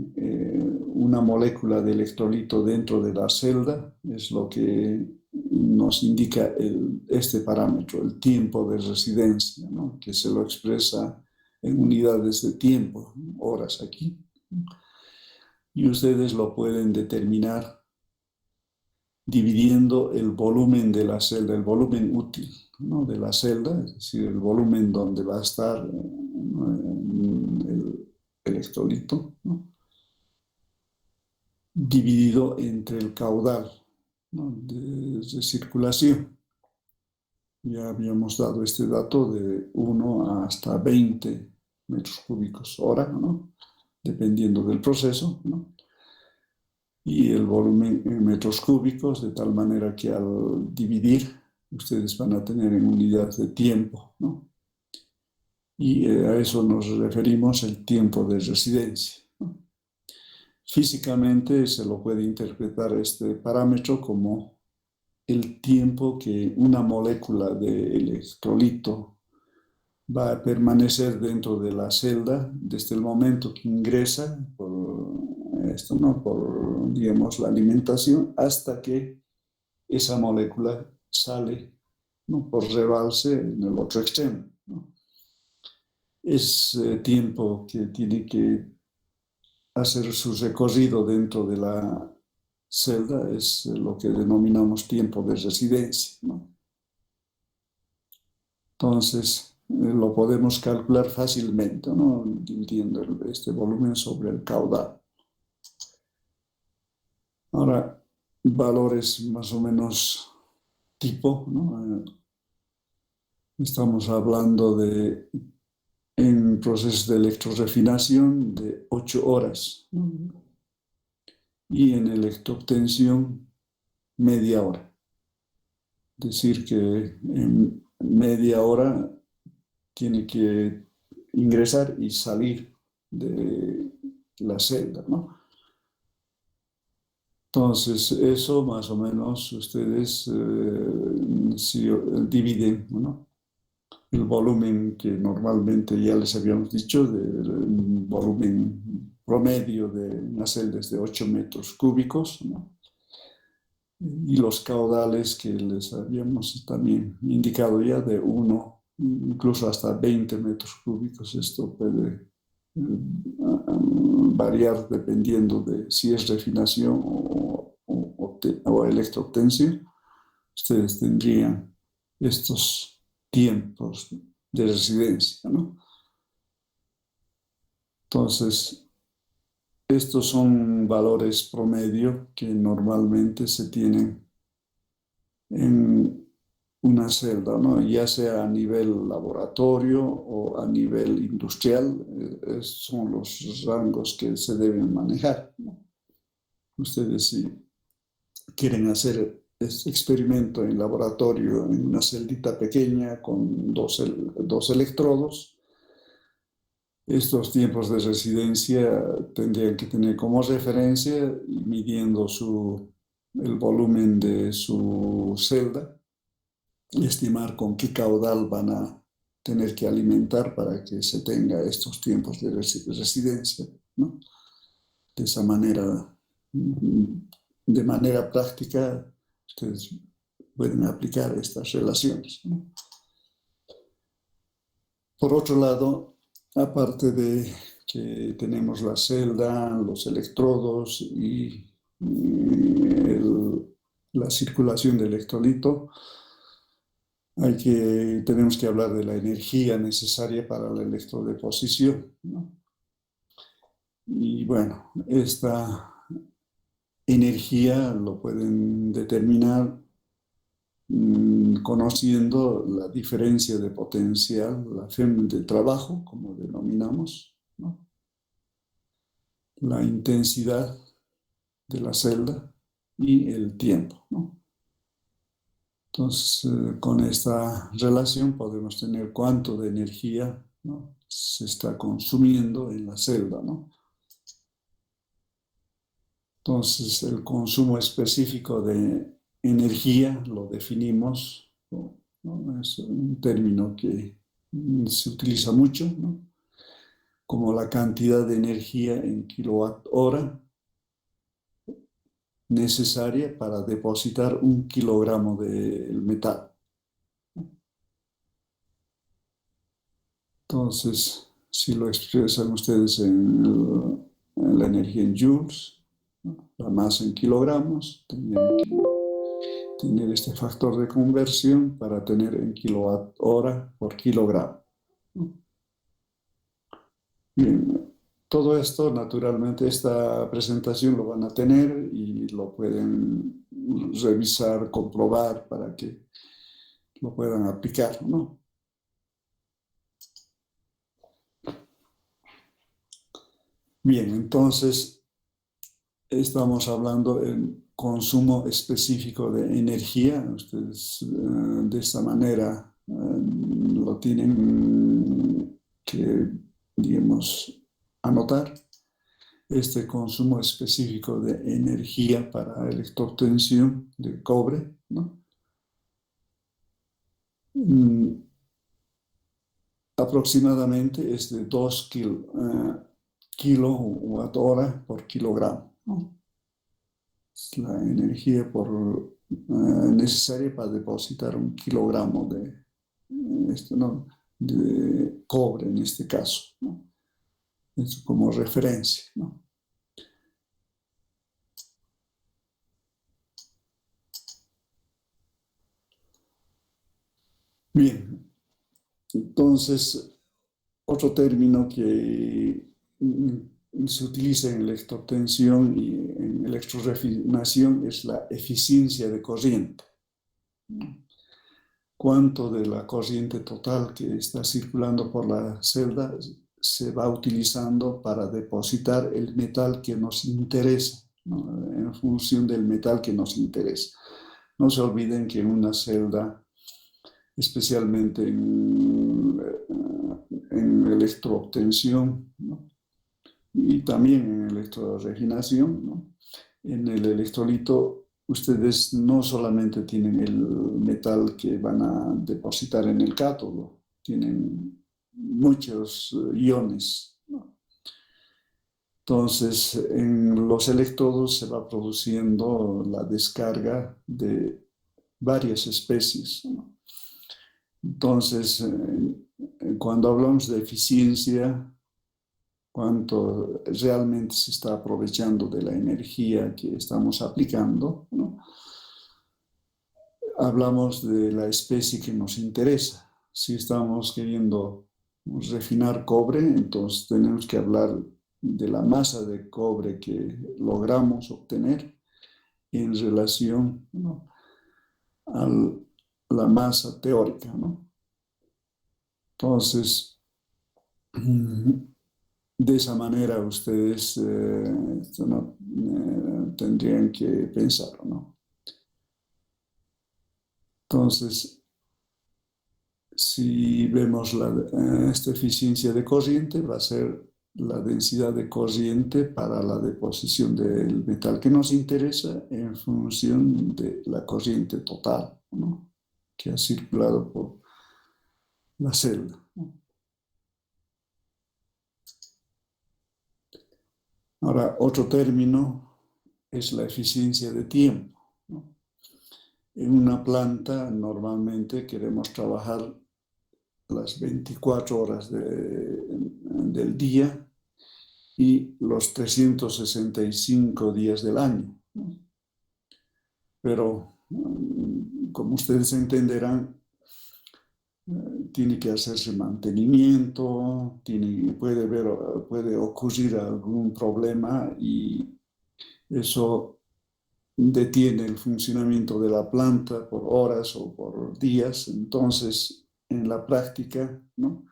una molécula de electrolito dentro de la celda? Es lo que nos indica este parámetro, el tiempo de residencia, ¿no? Que se lo expresa en unidades de tiempo, horas aquí. Y ustedes lo pueden determinar dividiendo el volumen de la celda, el volumen útil, ¿no? De la celda, es decir, el volumen donde va a estar el electrolito, ¿no? dividido entre el caudal, ¿no?, de circulación. Ya habíamos dado este dato de 1 hasta 20 metros cúbicos hora, ¿no?, dependiendo del proceso, ¿no?, y el volumen en metros cúbicos, de tal manera que al dividir, ustedes van a tener en unidades de tiempo, ¿no? Y a eso nos referimos el tiempo de residencia, ¿no? Físicamente se lo puede interpretar este parámetro como el tiempo que una molécula de electrolito va a permanecer dentro de la celda desde el momento que ingresa por esto, ¿no?, por, digamos, la alimentación, hasta que esa molécula sale, ¿no?, por rebalse en el otro extremo, ¿no? Es tiempo que tiene que hacer su recorrido dentro de la celda, es lo que denominamos tiempo de residencia, ¿no? Entonces, lo podemos calcular fácilmente, ¿no?, dividiendo este volumen sobre el caudal. Ahora, valores más o menos tipo, ¿no? Estamos hablando de, en procesos de electrorefinación, de 8 horas, ¿no?, y en electroobtención, media hora. Es decir, que en media hora tiene que ingresar y salir de la celda, ¿no? Entonces, eso más o menos ustedes si dividen, ¿no?, el volumen que normalmente ya les habíamos dicho, del volumen promedio de una celda es de 8 metros cúbicos, ¿no?, y los caudales que les habíamos también indicado ya de 1, incluso hasta 20 metros cúbicos. Esto puede variar dependiendo de si es refinación o electroobtención. Ustedes tendrían estos tiempos de residencia, ¿no? Entonces, estos son valores promedio que normalmente se tienen en una celda, ¿no?, ya sea a nivel laboratorio o a nivel industrial. Son los rangos que se deben manejar, ¿no? Ustedes, si quieren hacer este experimento en laboratorio en una celdita pequeña con dos electrodos, estos tiempos de residencia tendrían que tener como referencia, midiendo el volumen de su celda, y estimar con qué caudal van a tener que alimentar para que se tenga estos tiempos de residencia, ¿no? De esa manera, de manera práctica, ustedes pueden aplicar estas relaciones, ¿no? Por otro lado, aparte de que tenemos la celda, los electrodos y la circulación de electrolito, tenemos que hablar de la energía necesaria para la electrodeposición, ¿no? Y bueno, esta energía lo pueden determinar conociendo la diferencia de potencial, la FEM de trabajo, como denominamos, ¿no?, la intensidad de la celda y el tiempo, ¿no? Entonces, con esta relación podemos tener cuánto de energía, ¿no?, se está consumiendo en la celda, ¿no? Entonces, el consumo específico de energía lo definimos, ¿no?, es un término que se utiliza mucho, ¿no?, como la cantidad de energía en kilowatt hora necesaria para depositar 1 kilogramo de metal. Entonces, si lo expresan ustedes en la energía en joules, ¿no?, la masa en kilogramos, tendrían que tener este factor de conversión para tener en kilowatt hora por kilogramo, ¿no? Bien, todo esto, naturalmente, esta presentación lo van a tener y lo pueden revisar, comprobar para que lo puedan aplicar, ¿no? Bien, entonces estamos hablando del consumo específico de energía. Ustedes de esta manera lo tienen que, digamos, anotar. Este consumo específico de energía para electroobtención de cobre, ¿no? Aproximadamente es de 2 kilowatt-hora por kilogramo, ¿no? Es la energía necesaria para depositar 1 kilogramo ¿no? de cobre en este caso, ¿no? Es como referencia, ¿no? Bien, entonces otro término que se utiliza en electroobtención y en electrorefinación es la eficiencia de corriente. Cuánto de la corriente total que está circulando por la celda se va utilizando para depositar el metal que nos interesa, ¿no? En función del metal que nos interesa. No se olviden que en una celda, especialmente en electroobtención, ¿no? Y también en electrorefinación, ¿no? En el electrolito, ustedes no solamente tienen el metal que van a depositar en el cátodo, tienen muchos iones, ¿no? Entonces, en los electrodos se va produciendo la descarga de varias especies, ¿no? Entonces, cuando hablamos de eficiencia, cuánto realmente se está aprovechando de la energía que estamos aplicando, ¿no? Hablamos de la especie que nos interesa. Si estamos queriendo refinar cobre, entonces tenemos que hablar de la masa de cobre que logramos obtener en relación, ¿no?, a la masa teórica, ¿no? Entonces, de esa manera ustedes tendrían que pensar, ¿no? Entonces, si vemos esta eficiencia de corriente, va a ser la densidad de corriente para la deposición del metal que nos interesa en función de la corriente total, ¿no?, que ha circulado por la celda, ¿no? Ahora, otro término es la eficiencia de tiempo, ¿no? En una planta normalmente queremos trabajar las 24 horas del día y los 365 días del año, ¿no? Pero, como ustedes entenderán, tiene que hacerse mantenimiento, puede ocurrir algún problema y eso detiene el funcionamiento de la planta por horas o por días. Entonces, en la práctica, ¿no?,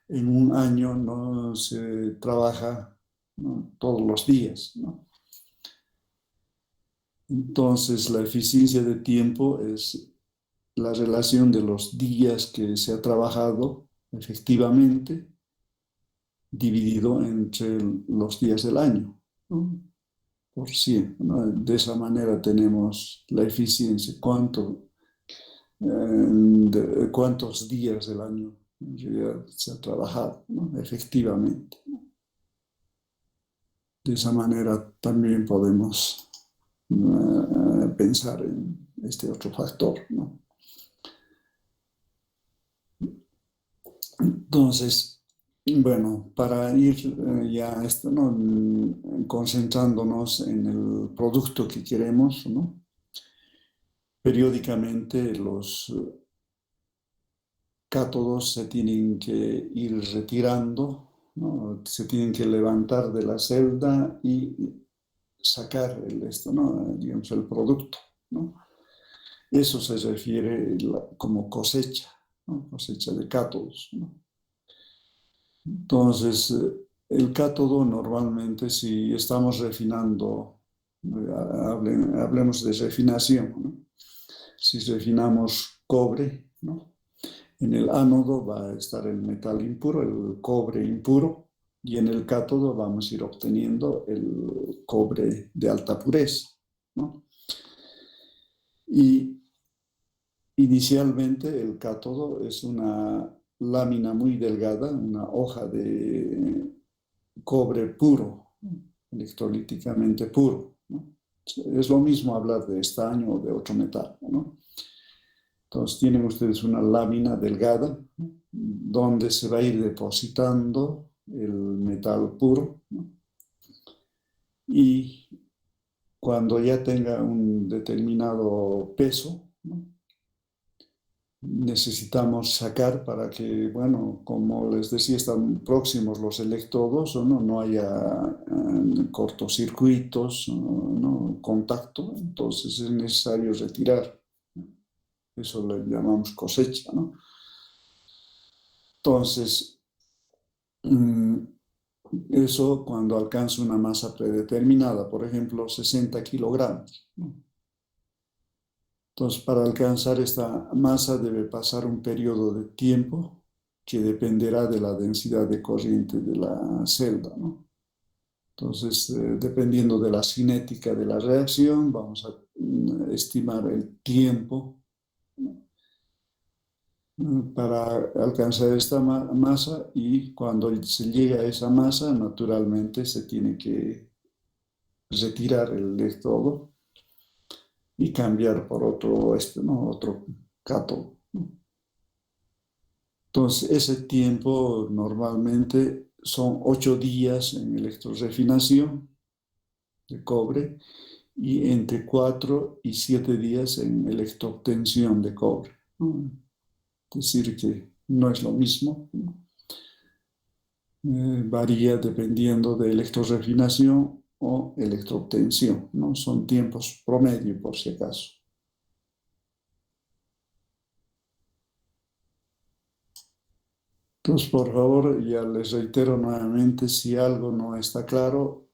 en un año no se trabaja, ¿no?, todos los días, ¿no? Entonces, la eficiencia de tiempo es la relación de los días que se ha trabajado efectivamente dividido entre los días del año, ¿no?, por 100, ¿no? De esa manera tenemos la eficiencia, cuántos días del año en realidad se ha trabajado, ¿no?, efectivamente, ¿no? De esa manera también podemos pensar en este otro factor, ¿no? Entonces, bueno, para ir ya ¿no?, concentrándonos en el producto que queremos, ¿no?, periódicamente los cátodos se tienen que ir retirando ¿no? Se tienen que levantar de la celda y sacar ¿no? Digamos, el producto, ¿no? Eso se refiere como cosecha, ¿no? Cosecha de cátodos, ¿no? Entonces, el cátodo normalmente, si estamos refinando, hablemos de refinación, ¿no? Si refinamos cobre, ¿no? En el ánodo va a estar el metal impuro, el cobre impuro, y en el cátodo vamos a ir obteniendo el cobre de alta pureza, ¿no? Y inicialmente el cátodo es una lámina muy delgada, una hoja de cobre puro, electrolíticamente puro, ¿no? Es lo mismo hablar de estaño o de otro metal, ¿no? Entonces tienen ustedes una lámina delgada, ¿no? Donde se va a ir depositando el metal puro, ¿no? Y cuando ya tenga un determinado peso, ¿no? Necesitamos sacar para que, bueno, como les decía, están próximos los electrodos, ¿no? No haya cortocircuitos, ¿no? Contacto, entonces es necesario retirar. Eso le llamamos cosecha, ¿no? Entonces, eso cuando alcanza una masa predeterminada, por ejemplo, 60 kilogramos, ¿no? Entonces, para alcanzar esta masa debe pasar un periodo de tiempo que dependerá de la densidad de corriente de la celda, ¿no? Entonces, dependiendo de la cinética de la reacción, vamos a estimar el tiempo, ¿no? Para alcanzar esta masa, y cuando se llega a esa masa, naturalmente se tiene que retirar el electrodo y cambiar por otro, ¿no? Otro cátodo, ¿no? Entonces, ese tiempo normalmente son 8 días en electrorefinación de cobre y entre 4 y 7 días en electroobtención de cobre, ¿no? Es decir, que no es lo mismo, ¿no? Varía dependiendo de electrorefinación o electroobtención, ¿no? Son tiempos promedio, por si acaso. Entonces, por favor, ya les reitero nuevamente, si algo no está claro,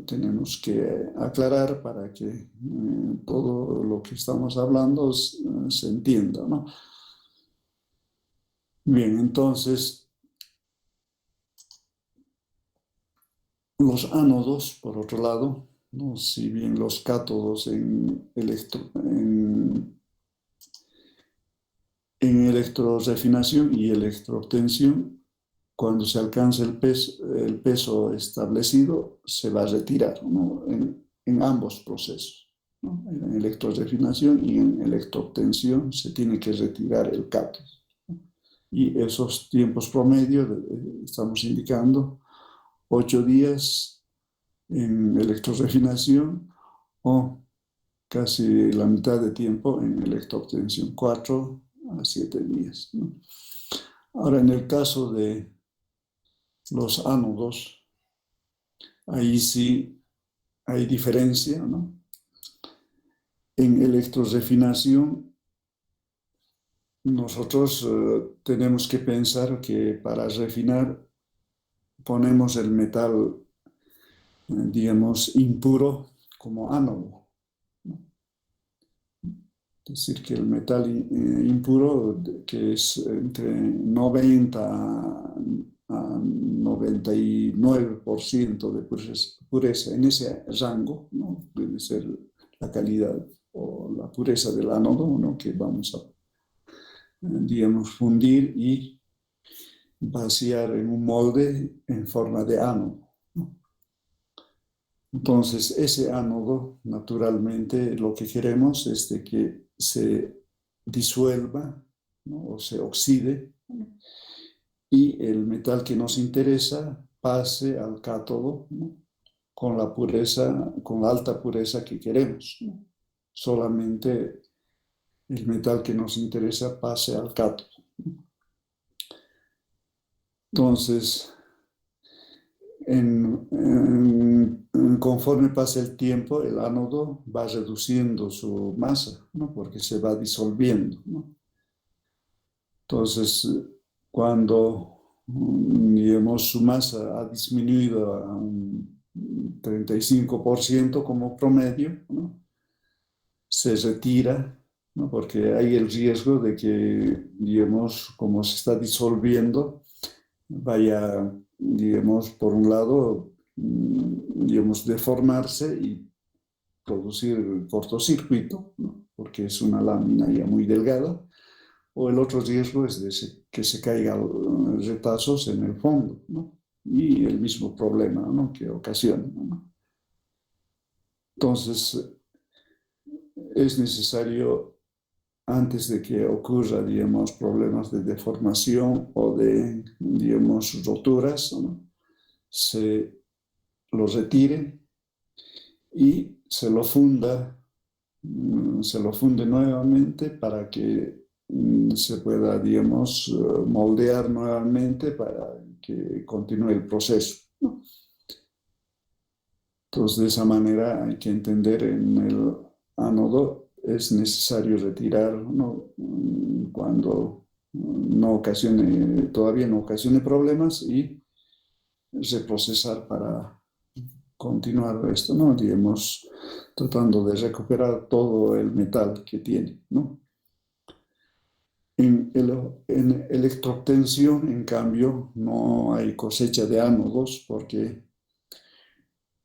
tenemos que aclarar para que todo lo que estamos hablando se entienda, ¿no? Bien, entonces, los ánodos, por otro lado, ¿no? Si bien los cátodos en electrorefinación y electroobtención, cuando se alcanza el peso establecido, se va a retirar, ¿no? En ambos procesos, ¿no? En electrorefinación y en electroobtención se tiene que retirar el cátodo, ¿no? Y esos tiempos promedio, estamos indicando 8 días en electrorefinación o casi la mitad de tiempo en electroobtención, 4 a 7 días, ¿no? Ahora, en el caso de los ánodos, ahí sí hay diferencia, ¿no? En electrorefinación, nosotros tenemos que pensar que para refinar ponemos el metal, digamos, impuro como ánodo, ¿no? Es decir, que el metal impuro, que es entre 90 a 99% de pureza, en ese rango, ¿no? Debe ser la calidad o la pureza del ánodo, ¿no? Que vamos a, digamos, fundir y vaciar en un molde en forma de ánodo, ¿no? Entonces, ese ánodo, naturalmente, lo que queremos es de que se disuelva, ¿no? O se oxide, ¿no? Y el metal que nos interesa pase al cátodo, ¿no? Con la pureza, con la alta pureza que queremos, ¿no? Solamente el metal que nos interesa pase al cátodo, ¿no? Entonces, conforme pasa el tiempo, el ánodo va reduciendo su masa, ¿no? Porque se va disolviendo, ¿no? Entonces, cuando, digamos, su masa ha disminuido a un 35% como promedio, ¿no? Se retira, ¿no? Porque hay el riesgo de que, digamos, como se está disolviendo, vaya, digamos, por un lado, digamos, deformarse y producir cortocircuito, ¿no? Porque es una lámina ya muy delgada, o el otro riesgo es que se caigan retazos en el fondo, ¿no? Y el mismo problema, ¿no? Que ocasiona, ¿no? Entonces, es necesario, antes de que ocurra, digamos, problemas de deformación o de, digamos, roturas, ¿no? Se lo retire y se lo funde nuevamente para que se pueda, digamos, moldear nuevamente para que continúe el proceso, ¿no? Entonces, de esa manera hay que entender en el ánodo es necesario retirar, ¿no? Cuando todavía no ocasione problemas y reprocesar para continuar esto, ¿no? Digamos, tratando de recuperar todo el metal que tiene, ¿no? En electroobtención, en cambio, no hay cosecha de ánodos porque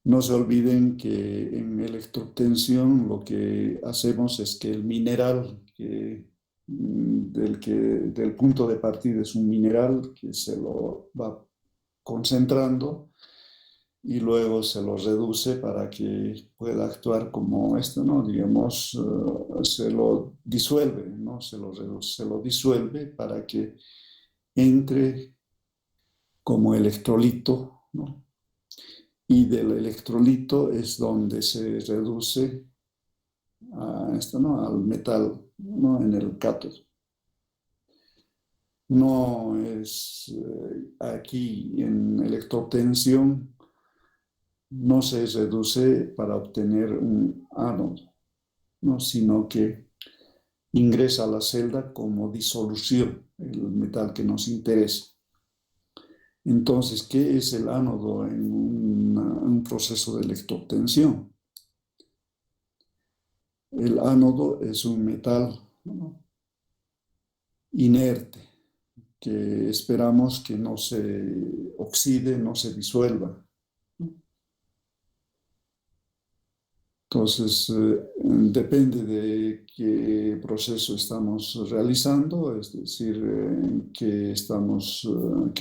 no se olviden que en electroobtensión lo que hacemos es que el mineral del punto de partida es un mineral que se lo va concentrando y luego se lo reduce para que pueda actuar como esto, ¿no? Digamos, se lo disuelve, ¿no? Se lo reduce, se lo disuelve para que entre como electrolito, ¿no? Y del electrolito es donde se reduce a esto, ¿no? Al metal, ¿no? En el cátodo. No es aquí en electroobtención no se reduce para obtener un ánodo, ¿no? Sino que ingresa a la celda como disolución, el metal que nos interesa. Entonces, ¿qué es el ánodo en un proceso de electroobtención? El ánodo es un metal, ¿no? Inerte, que esperamos que no se oxide, no se disuelva. Entonces, depende de qué proceso estamos realizando, es decir, qué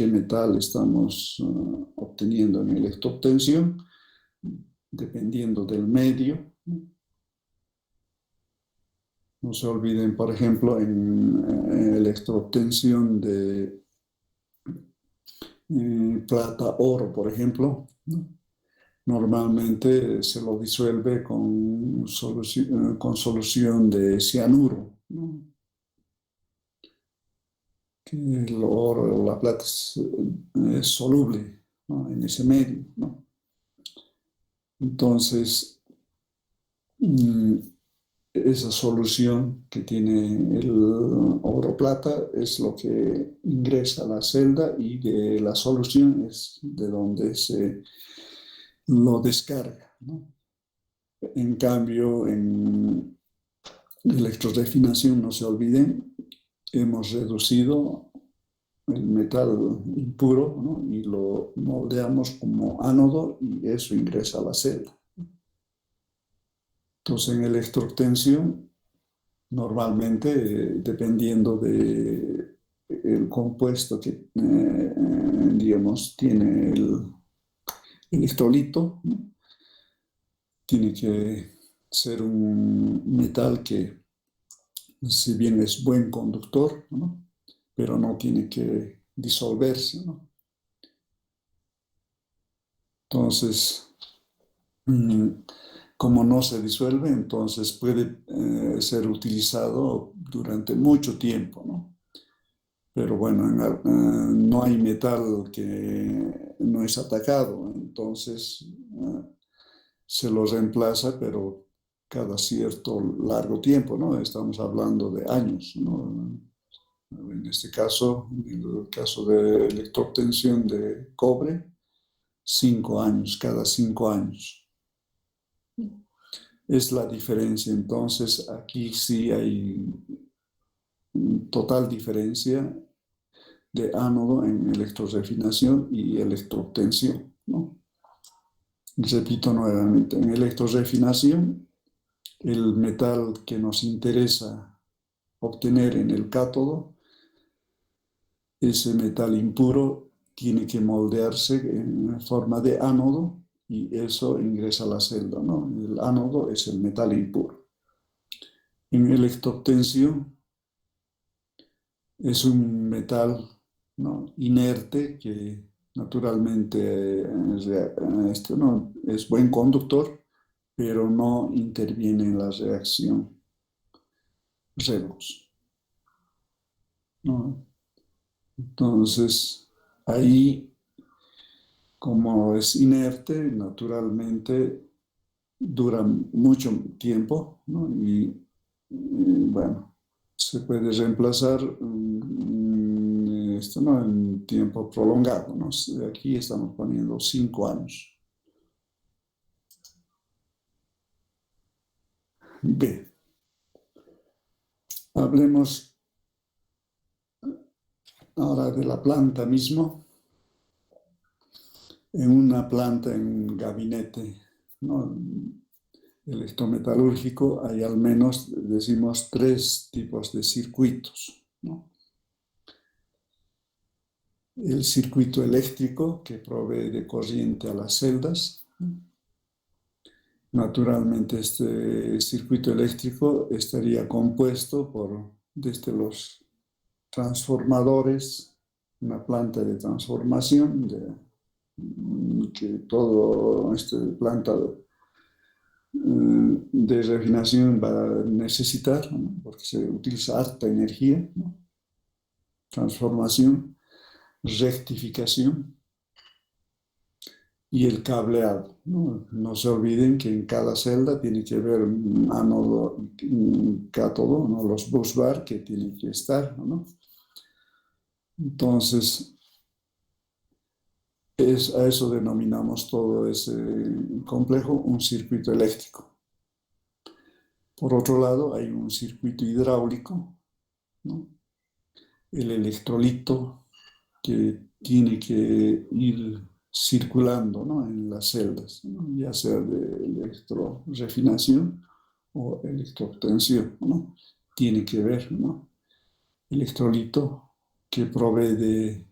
metal estamos obteniendo en electroobtención, dependiendo del medio. No se olviden, por ejemplo, en electroobtención de plata-oro, por ejemplo, ¿no? Normalmente se lo disuelve con solución de cianuro, ¿no? Que el oro, la plata es soluble, ¿no? En ese medio, ¿no? Entonces, esa solución que tiene el oro plata es lo que ingresa a la celda y de la solución es de donde se lo descarga, ¿no? En cambio, en electrorefinación, no se olviden, hemos reducido el metal impuro, ¿no? Y lo moldeamos como ánodo y eso ingresa a la celda. Entonces, en electroobtención, normalmente, dependiendo del compuesto que, digamos, tiene el electrolito, ¿no? Tiene que ser un metal que, si bien es buen conductor, ¿no? Pero no tiene que disolverse, ¿no? Entonces, como no se disuelve, entonces puede ser utilizado durante mucho tiempo, ¿no? pero bueno, no hay metal que no es atacado, entonces se lo reemplaza, pero cada cierto largo tiempo, ¿no? Estamos hablando de años, ¿no? En este caso, en el caso de electroobtención de cobre, 5 años, cada 5 años. Es la diferencia. Entonces, aquí sí hay total diferencia de ánodo en electrorefinación y electroobtención, ¿no? Repito nuevamente, en electrorefinación, el metal que nos interesa obtener en el cátodo, ese metal impuro tiene que moldearse en forma de ánodo y eso ingresa a la celda, ¿no? El ánodo es el metal impuro. En electroobtención es un metal, ¿no?, inerte que naturalmente ¿no?, es buen conductor, pero no interviene en la reacción redox, ¿no? Entonces, ahí, como es inerte, naturalmente dura mucho tiempo, ¿no? Bueno, se puede reemplazar esto, ¿no?, en tiempo prolongado, ¿no? Aquí estamos poniendo 5 años. Bien, hablemos ahora de la planta mismo. En una planta, en gabinete, ¿no?, electrometalúrgico, hay al menos, decimos, 3 tipos de circuitos, ¿no? El circuito eléctrico, que provee de corriente a las celdas. Naturalmente, este circuito eléctrico estaría compuesto por, desde los transformadores, una planta de transformación, que todo esta planta de refinación va a necesitar, ¿no?, porque se utiliza harta energía, ¿no? Transformación, rectificación y el cableado, ¿no? No se olviden que en cada celda tiene que haber un ánodo y un cátodo, ¿no?, los busbar que tienen que estar, ¿no? Entonces, a eso denominamos todo ese complejo un circuito eléctrico. Por otro lado, hay un circuito hidráulico, ¿no?, el electrolito que tiene que ir circulando, ¿no?, en las celdas, ¿no?, ya sea de electrorefinación o electroobtención, ¿no? Tiene que ver, ¿no?, electrolito que provee de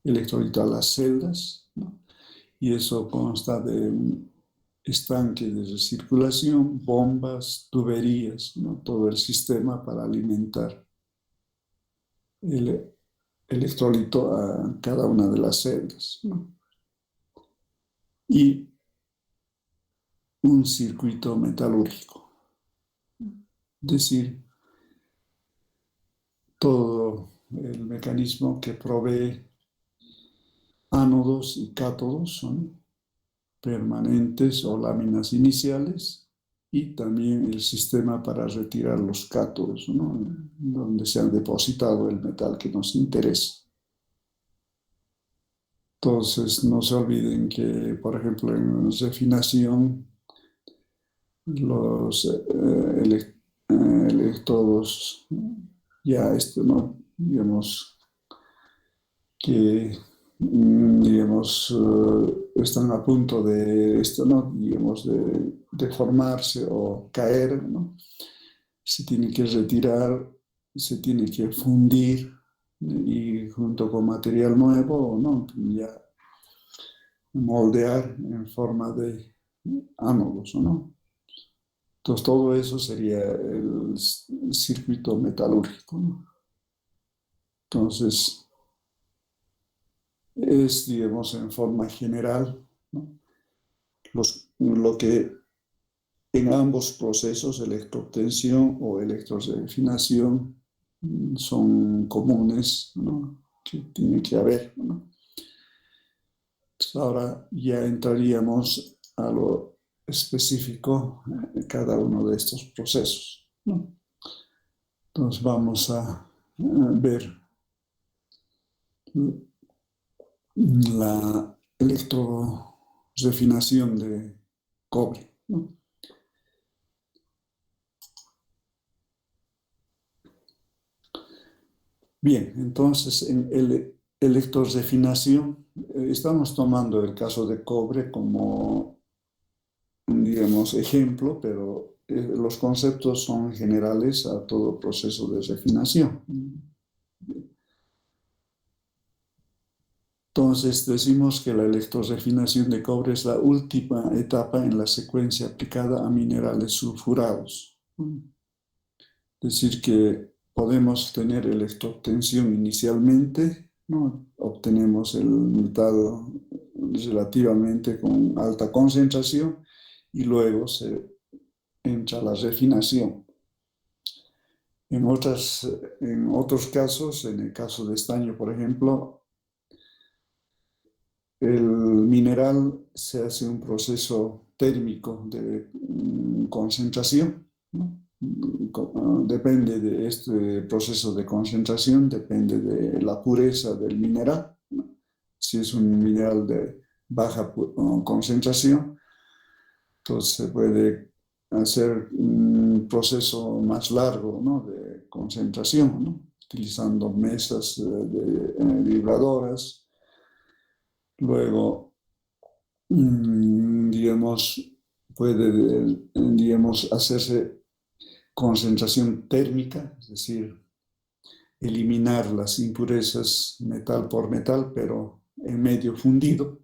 electrolito a las celdas, ¿no?, y eso consta de un estanque de recirculación, bombas, tuberías, ¿no?, todo el sistema para alimentar el electrolito a cada una de las celdas, ¿no? Y un circuito metalúrgico, es decir, todo el mecanismo que provee ánodos y cátodos, son permanentes o láminas iniciales, y también el sistema para retirar los cátodos, ¿no?, donde se ha depositado el metal que nos interesa. Entonces, no se olviden que, por ejemplo, en refinación, los electrodos ya ¿no?, digamos que están a punto de ¿no?, digamos, de formarse o caer, ¿no? Se tiene que retirar, se tiene que fundir y junto con material nuevo, ¿no?, ya moldear en forma de ánodos, ¿no? Entonces, todo eso sería el circuito metalúrgico, ¿no? Entonces, es, digamos, en forma general, ¿no?, lo que en ambos procesos, electroobtención o electrorefinación, son comunes, ¿no?, que tiene que haber, ¿no? Entonces, ahora ya entraríamos a lo específico de cada uno de estos procesos, ¿no? Entonces vamos a ver la electrorefinación de cobre, ¿no? Bien, entonces en electrorefinación estamos tomando el caso de cobre como, digamos, ejemplo, pero los conceptos son generales a todo proceso de refinación. Entonces decimos que la electrorefinación de cobre es la última etapa en la secuencia aplicada a minerales sulfurados. Es decir, que podemos tener electroobtención inicialmente, ¿no? Obtenemos el metal relativamente con alta concentración y luego se entra a la refinación. En otros casos, en el caso de estaño, por ejemplo, el mineral se hace un proceso térmico de concentración, ¿no? Depende de este proceso de concentración, depende de la pureza del mineral, ¿no? Si es un mineral de baja concentración, entonces se puede hacer un proceso más largo, ¿no?, de concentración, ¿no?, utilizando mesas vibradoras. Luego, digamos, puede, digamos, hacerse concentración térmica, es decir, eliminar las impurezas metal por metal, pero en medio fundido,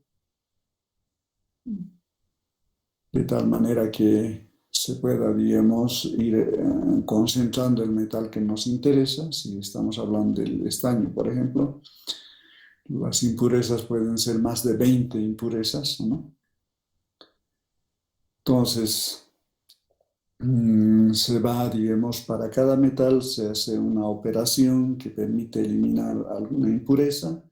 de tal manera que se pueda, digamos, ir concentrando el metal que nos interesa. Si estamos hablando del estaño, por ejemplo, las impurezas pueden ser más de 20 impurezas, ¿no? Entonces, se va, digamos, para cada metal se hace una operación que permite eliminar alguna impureza,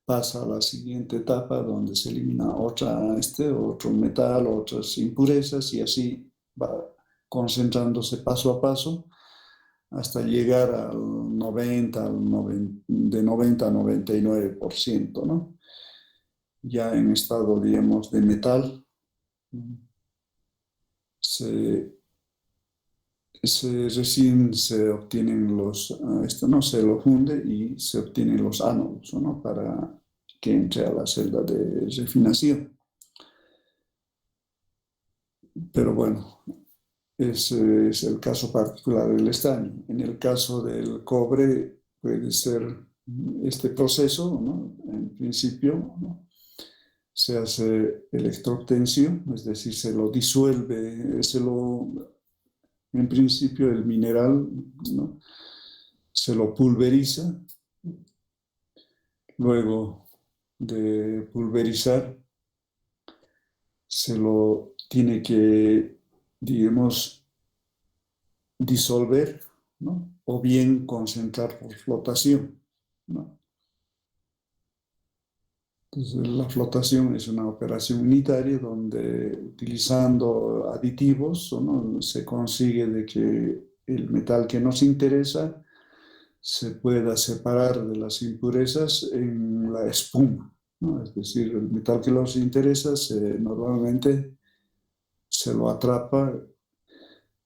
pasa a la siguiente etapa donde se elimina otro metal, otras impurezas, y así va concentrándose paso a paso hasta llegar al 90, de 90 a 99%, ¿no? Ya en estado, digamos, de metal, recién se obtienen esto no se lo funde y se obtienen los ánodos, ¿no?, para que entre a la celda de refinación. Pero bueno, ese es el caso particular del estaño. En el caso del cobre puede ser este proceso, ¿no? En principio, ¿no?, se hace electroobtención, es decir, se lo disuelve, en principio el mineral, ¿no?, se lo pulveriza. Luego de pulverizar, se lo tiene que, digamos, disolver, ¿no?, o bien concentrar por flotación, ¿no? Entonces, la flotación es una operación unitaria donde, utilizando aditivos, ¿no?, se consigue de que el metal que nos interesa se pueda separar de las impurezas en la espuma, ¿no? Es decir, el metal que nos interesa normalmente se lo atrapa,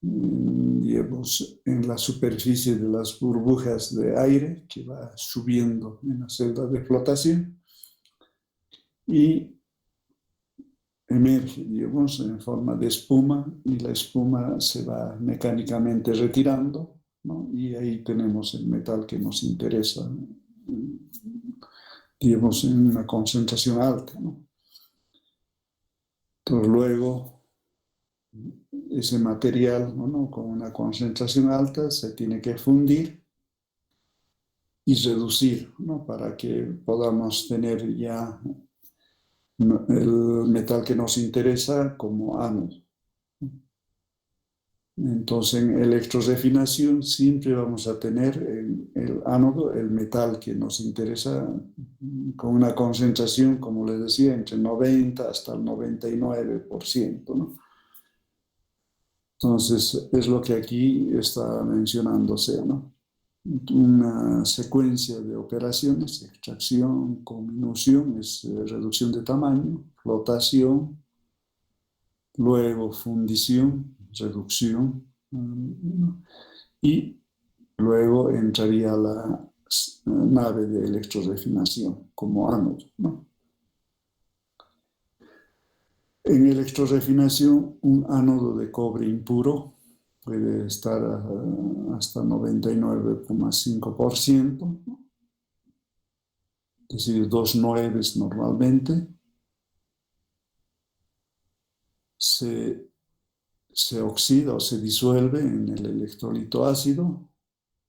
digamos, en la superficie de las burbujas de aire que va subiendo en la celda de flotación y emerge, digamos, en forma de espuma, y la espuma se va mecánicamente retirando, ¿no? Y ahí tenemos el metal que nos interesa, digamos, en una concentración alta, ¿no? Entonces luego ese material, ¿no?, con una concentración alta se tiene que fundir y reducir, ¿no?, para que podamos tener ya el metal que nos interesa como ánodo. Entonces, en electrorefinación siempre vamos a tener en el ánodo el metal que nos interesa con una concentración, como les decía, entre 90 hasta el 99%, ¿no? Entonces, es lo que aquí está mencionándose, ¿no? Una secuencia de operaciones: extracción, comminución, es reducción de tamaño, flotación, luego fundición, reducción, y luego entraría la nave de electrorefinación como ánodo, ¿no? En electrorefinación, un ánodo de cobre impuro puede estar hasta 99,5%, ¿no? Es decir, 2 nueves normalmente. Se oxida o se disuelve en el electrolito ácido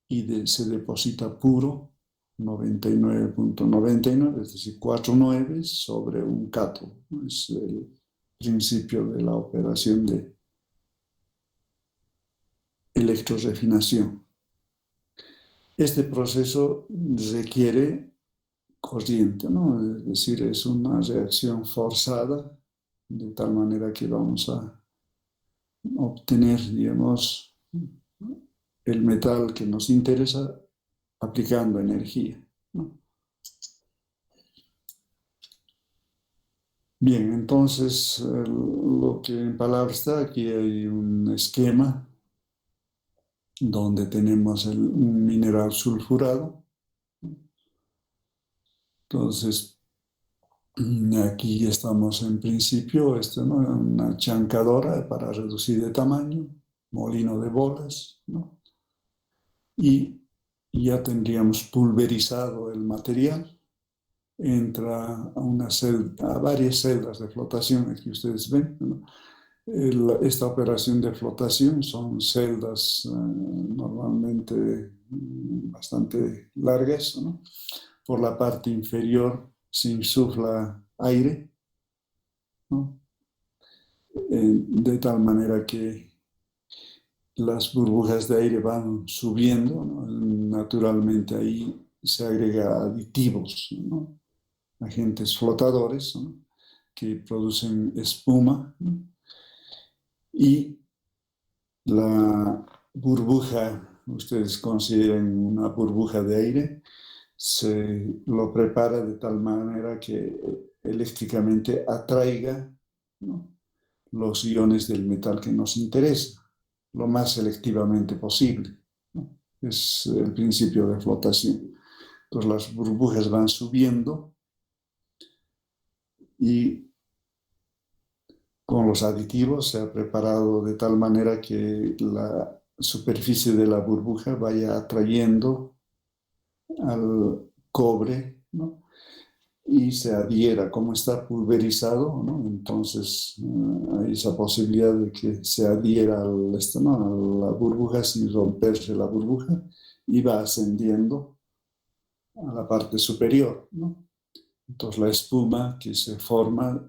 y se deposita puro 99,99, es decir, 4 nueves sobre un cátodo. Es el principio de la operación de electrorefinación. Este proceso requiere corriente, ¿no? Es decir, es una reacción forzada, de tal manera que vamos a obtener, digamos, el metal que nos interesa aplicando energía, ¿no? Bien, entonces, lo que en palabras está, aquí hay un esquema donde tenemos un mineral sulfurado. Entonces, aquí estamos en principio, ¿no? Una chancadora para reducir de tamaño, molino de bolas, ¿no? Y ya tendríamos pulverizado el material. Entra a varias celdas de flotación, aquí ustedes ven, ¿no? Esta operación de flotación son celdas normalmente bastante largas, ¿no? Por la parte inferior se insufla aire, ¿no? De tal manera que las burbujas de aire van subiendo, ¿no? Naturalmente ahí se agrega aditivos, ¿no? Agentes flotadores, ¿no? Que producen espuma, ¿no? Y la burbuja, ustedes consideran una burbuja de aire, se lo prepara de tal manera que eléctricamente atraiga, ¿no? Los iones del metal que nos interesa, lo más selectivamente posible, ¿no? Es el principio de flotación. Entonces las burbujas van subiendo y con los aditivos se ha preparado de tal manera que la superficie de la burbuja vaya atrayendo al cobre, ¿no? Y se adhiera, como está pulverizado, ¿no? Entonces hay esa posibilidad de que se adhiera ¿no? a la burbuja sin romperse la burbuja y va ascendiendo a la parte superior, ¿no? Entonces la espuma que se forma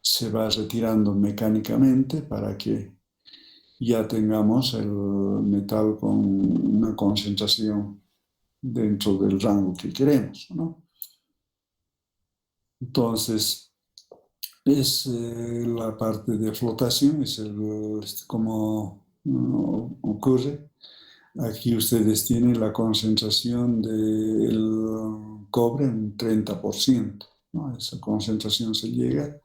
se va retirando mecánicamente para que ya tengamos el metal con una concentración dentro del rango que queremos, ¿no? Entonces, es la parte de flotación, es como ocurre. Aquí ustedes tienen la concentración del cobre en 30%, ¿no? Esa concentración se llega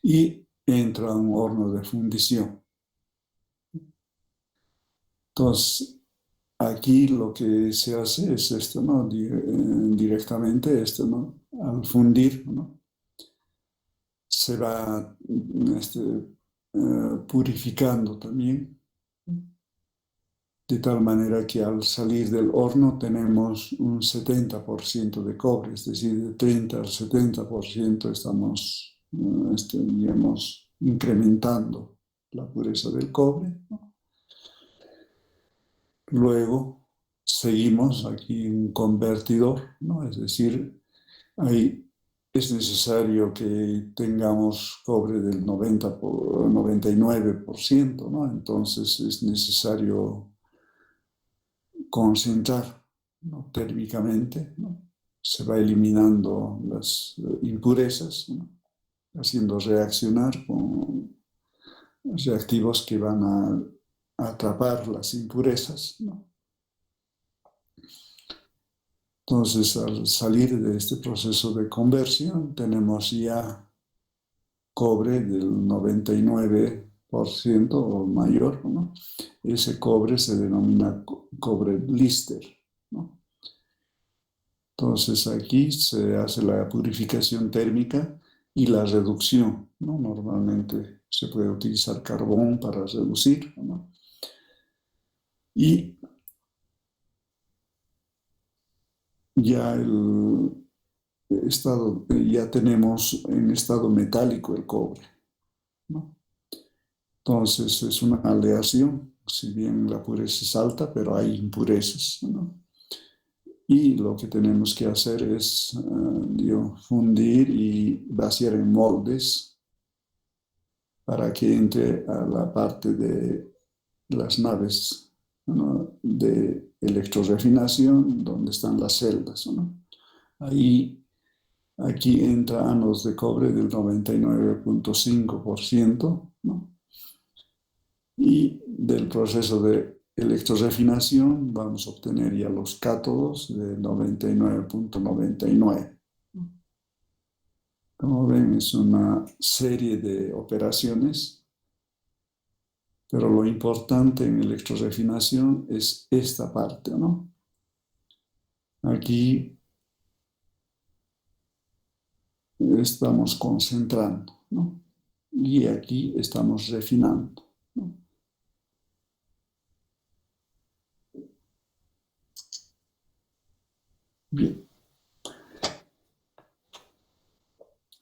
y entra a un horno de fundición. Entonces, aquí lo que se hace es esto, ¿no? Directamente esto, ¿no? Al fundir, ¿no? Se va purificando también, de tal manera que al salir del horno tenemos un 70% de cobre, es decir, de 30 al 70% estamos, digamos, incrementando la pureza del cobre, ¿no? Luego seguimos aquí un convertidor, ¿no? Es decir, hay es necesario que tengamos cobre del 99%, ¿no? Entonces es necesario concentrar, ¿no? Térmicamente, ¿no? Se va eliminando las impurezas, ¿no? Haciendo reaccionar con reactivos que van a atrapar las impurezas, ¿no? Entonces, al salir de este proceso de conversión, tenemos ya cobre del 99% o mayor, ¿no? Ese cobre se denomina cobre blister, ¿no? Entonces, aquí se hace la purificación térmica y la reducción, ¿no? Normalmente se puede utilizar carbón para reducir, ¿no? Y ya ya tenemos en estado metálico el cobre, ¿no? Entonces es una aleación, si bien la pureza es alta, pero hay impurezas, ¿no? Y lo que tenemos que hacer es fundir y vaciar en moldes para que entre a la parte de las naves, ¿no? De electrorefinación, donde están las celdas, ¿no? Aquí entra ánodos de cobre del 99.5%, ¿no? Y del proceso de electrorefinación vamos a obtener ya los cátodos de 99.99. Como ven, es una serie de operaciones, pero lo importante en electrorefinación es esta parte, ¿no? Aquí estamos concentrando, ¿no? Y aquí estamos refinando, ¿no? Bien.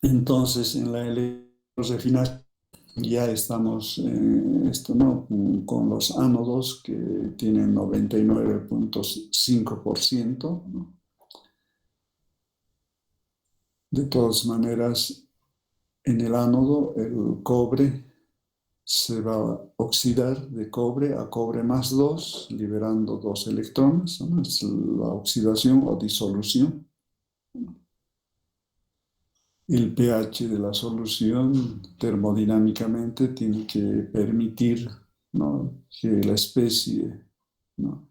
Entonces, en la electrorefinación ya estamos ¿no? Con los ánodos que tienen 99.5%, ¿no? De todas maneras, en el ánodo el cobre se va a oxidar de cobre a cobre más 2, liberando 2 electrones, ¿no? Es la oxidación o disolución. El pH de la solución termodinámicamente tiene que permitir, ¿no? Que la especie, ¿no?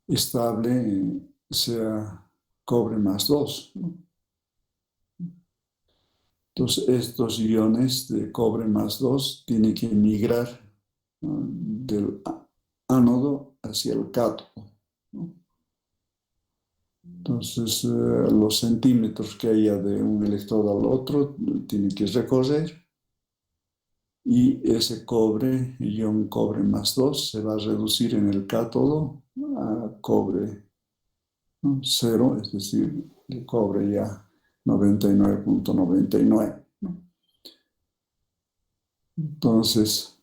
Estable sea cobre más 2, ¿no? Entonces, estos iones de cobre más 2 tienen que migrar, ¿no? Del ánodo hacia el cátodo, ¿no? Entonces, los centímetros que haya de un electrodo al otro tienen que recorrer y ese cobre, ion cobre más 2, se va a reducir en el cátodo a cobre, ¿no? 0, es decir, el cobre ya 99.99, ¿no? Entonces,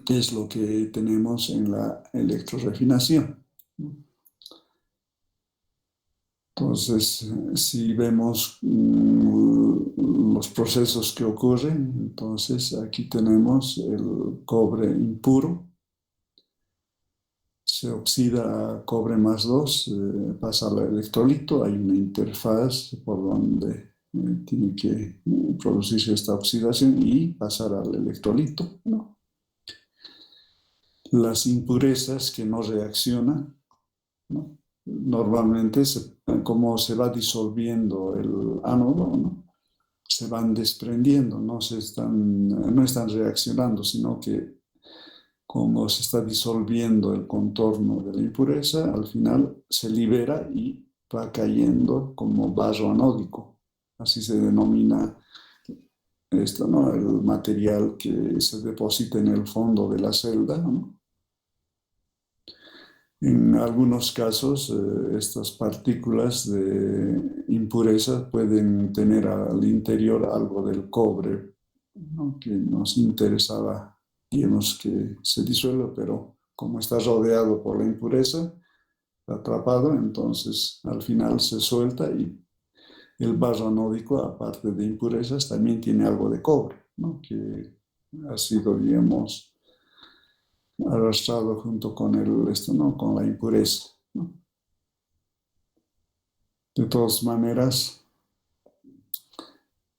es lo que tenemos en la electrorefinación, ¿no? Entonces, si vemos los procesos que ocurren, entonces aquí tenemos el cobre impuro, se oxida a cobre más 2, pasa al electrolito, hay una interfaz por donde tiene que producirse esta oxidación y pasar al electrolito, ¿no? Las impurezas que no reaccionan, ¿no? Normalmente, como se va disolviendo el ánodo, ¿no? Se van desprendiendo, no están reaccionando, sino que como se está disolviendo el contorno de la impureza, al final se libera y va cayendo como barro anódico. Así se denomina esto, ¿no? El material que se deposita en el fondo de la celda, ¿no? En algunos casos, estas partículas de impureza pueden tener al interior algo del cobre, ¿no? Que nos interesaba, digamos, que se disuelva, pero como está rodeado por la impureza, está atrapado, entonces al final se suelta y El vaso anódico, aparte de impurezas, también tiene algo de cobre, ¿no? Que ha sido, digamos, arrastrado junto con ¿no? Con la impureza, ¿no? De todas maneras,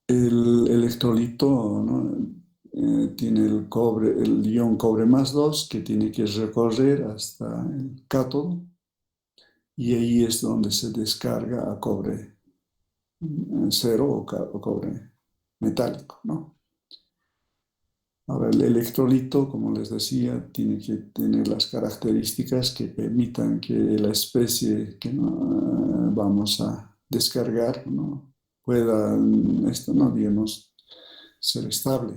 el electrolito, ¿no? Tiene el cobre, el ion cobre más 2 que tiene que recorrer hasta el cátodo, y ahí es donde se descarga a cobre cero o cobre metálico, ¿no? Ahora, el electrolito, como les decía, tiene que tener las características que permitan que la especie que vamos a descargar, ¿no? Pueda, ¿no? Digamos, ser estable.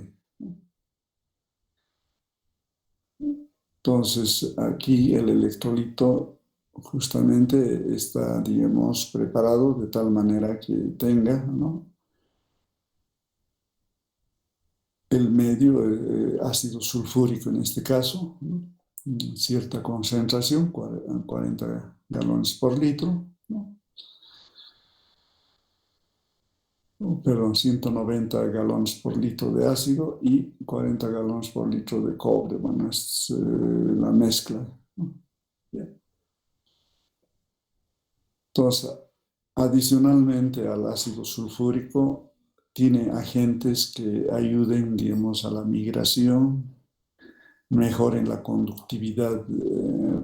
Entonces, aquí el electrolito justamente está, digamos, preparado de tal manera que tenga, ¿no? El medio ácido sulfúrico en este caso, ¿no? Cierta concentración, 40 galones por litro, ¿no? Perdón, 190 galones por litro de ácido y 40 galones por litro de cobre. Bueno, es la mezcla, ¿no? Bien. Entonces, adicionalmente al ácido sulfúrico, tiene agentes que ayuden, digamos, a la migración, mejoren la conductividad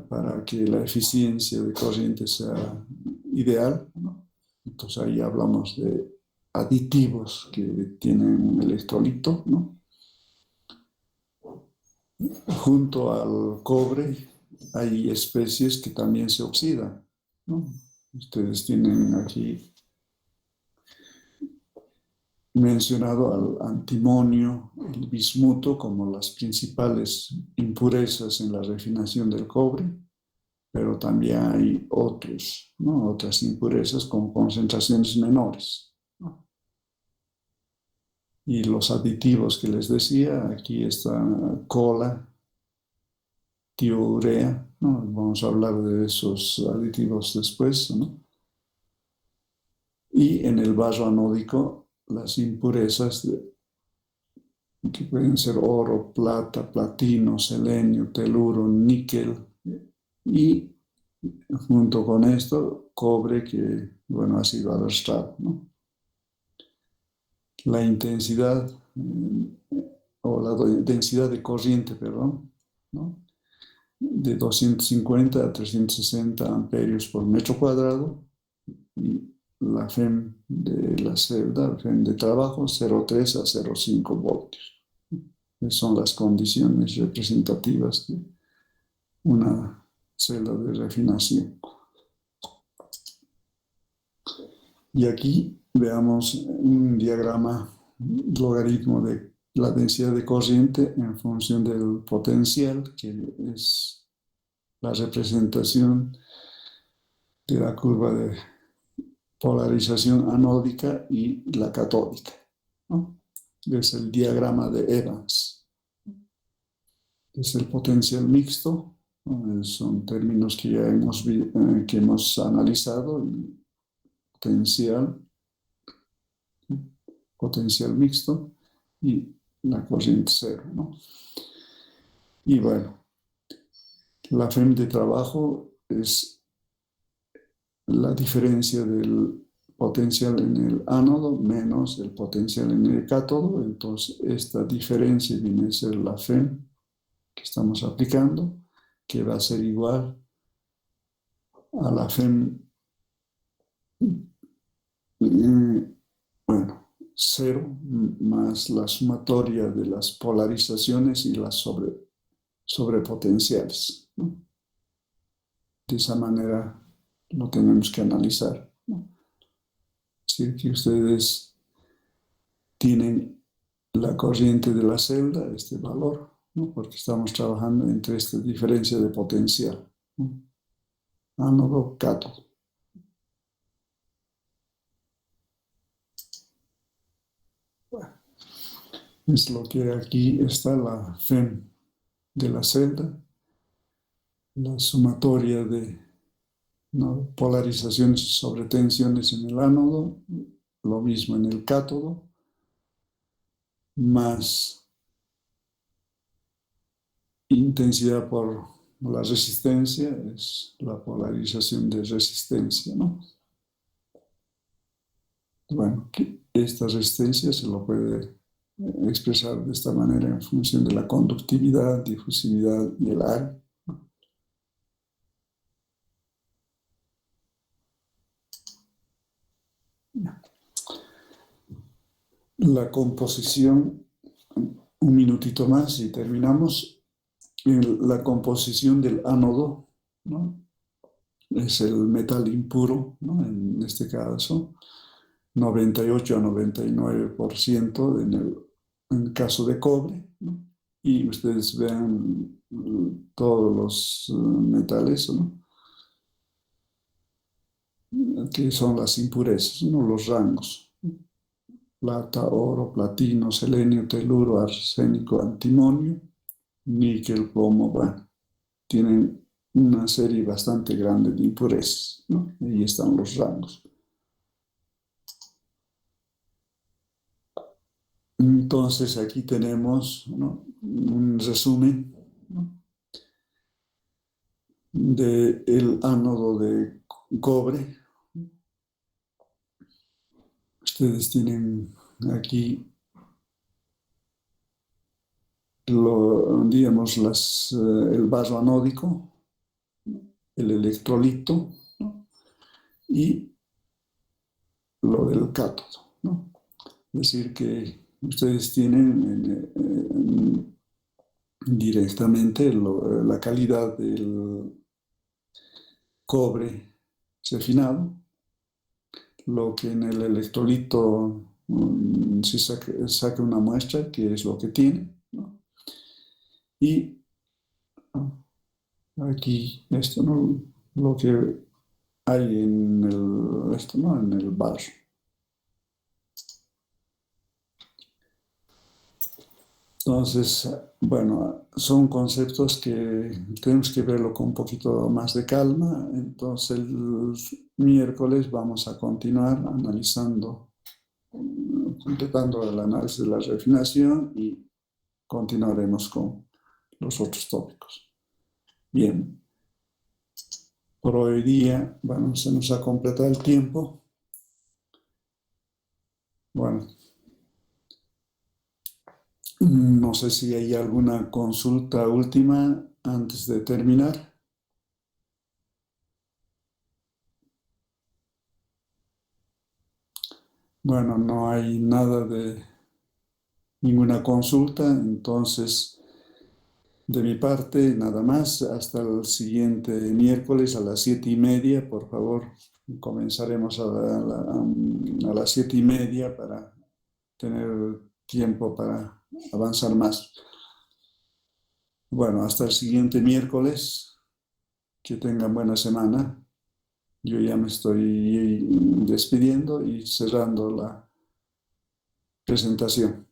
para que la eficiencia de corriente sea ideal, ¿no? Entonces ahí hablamos de aditivos que tienen un electrolito, ¿no? Junto al cobre hay especies que también se oxidan, ¿no? Ustedes tienen aquí mencionado al antimonio, el bismuto como las principales impurezas en la refinación del cobre, pero también hay otros, ¿no? Otras impurezas con concentraciones menores, ¿no? Y los aditivos que les decía, aquí está cola, tiourea, ¿no? Vamos a hablar de esos aditivos después, ¿no? Y en el vaso anódico, las impurezas que pueden ser oro, plata, platino, selenio, teluro, níquel, y junto con esto, cobre que, bueno, ha sido arrastrado, ¿no? La intensidad o la densidad de corriente, perdón, ¿no? De 250 a 360 amperios por metro cuadrado, y la FEM de la celda, FEM de trabajo, 0,3 a 0,5 voltios. Son las condiciones representativas de una celda de refinación. Y aquí veamos un diagrama logaritmo de la densidad de corriente en función del potencial, que es la representación de la curva de polarización anódica y la catódica, ¿no? Es el diagrama de Evans. Es el potencial mixto, ¿no? Son términos que ya que hemos analizado. Potencial mixto y la corriente cero, ¿no? Y bueno, la FEM de trabajo es la diferencia del potencial en el ánodo menos el potencial en el cátodo. Entonces, esta diferencia viene a ser la FEM que estamos aplicando, que va a ser igual a la FEM, bueno, cero más la sumatoria de las polarizaciones y las sobrepotenciales, ¿no? De esa manera lo tenemos que analizar, ¿no? Es decir, que ustedes tienen la corriente de la celda, este valor, ¿no? Porque estamos trabajando entre esta diferencia de potencial, ¿no? Ánodo, cátodo. Bueno, es lo que aquí está la FEM de la celda, la sumatoria de, ¿no?, polarizaciones sobre tensiones en el ánodo, lo mismo en el cátodo, más intensidad por la resistencia, es la polarización de resistencia, ¿no? Bueno, esta resistencia se lo puede expresar de esta manera en función de la conductividad, difusividad y el área. La composición, un minutito más y terminamos. La composición del ánodo, ¿no? Es el metal impuro, ¿no? En este caso, 98 a 99% en el caso de cobre, ¿no? Y ustedes vean todos los metales, ¿no? Que son las impurezas, ¿no? Los rangos. Plata, oro, platino, selenio, teluro, arsénico, antimonio, níquel, plomo, bueno, tienen una serie bastante grande de impurezas, ¿no? Ahí están los rangos. Entonces aquí tenemos, ¿no?, un resumen, ¿no?, del ánodo de cobre. Ustedes tienen aquí digamos, el vaso anódico, el electrolito, ¿no?, y lo del cátodo, ¿no? Es decir, que ustedes tienen directamente la calidad del cobre refinado, lo que en el electrolito se saca una muestra, que es lo que tiene, ¿no? Y aquí esto, ¿no?, lo que hay en ¿no?, en el barro. Entonces, bueno, son conceptos que tenemos que verlo con un poquito más de calma. Entonces, el miércoles vamos a continuar analizando, completando el análisis de la refinación y continuaremos con los otros tópicos. Bien, por hoy día, bueno, se nos ha completado el tiempo. Bueno, no sé si hay alguna consulta última antes de terminar. Bueno, no hay nada de ninguna consulta, entonces de mi parte nada más. Hasta el siguiente miércoles a las 7:30, por favor. Comenzaremos a las 7:30 para tener tiempo para avanzar más. Bueno, hasta el siguiente miércoles. Que tengan buena semana. Yo ya me estoy despidiendo y cerrando la presentación.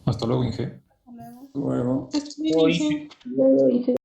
Hasta luego, Inge. Luego. Luego hice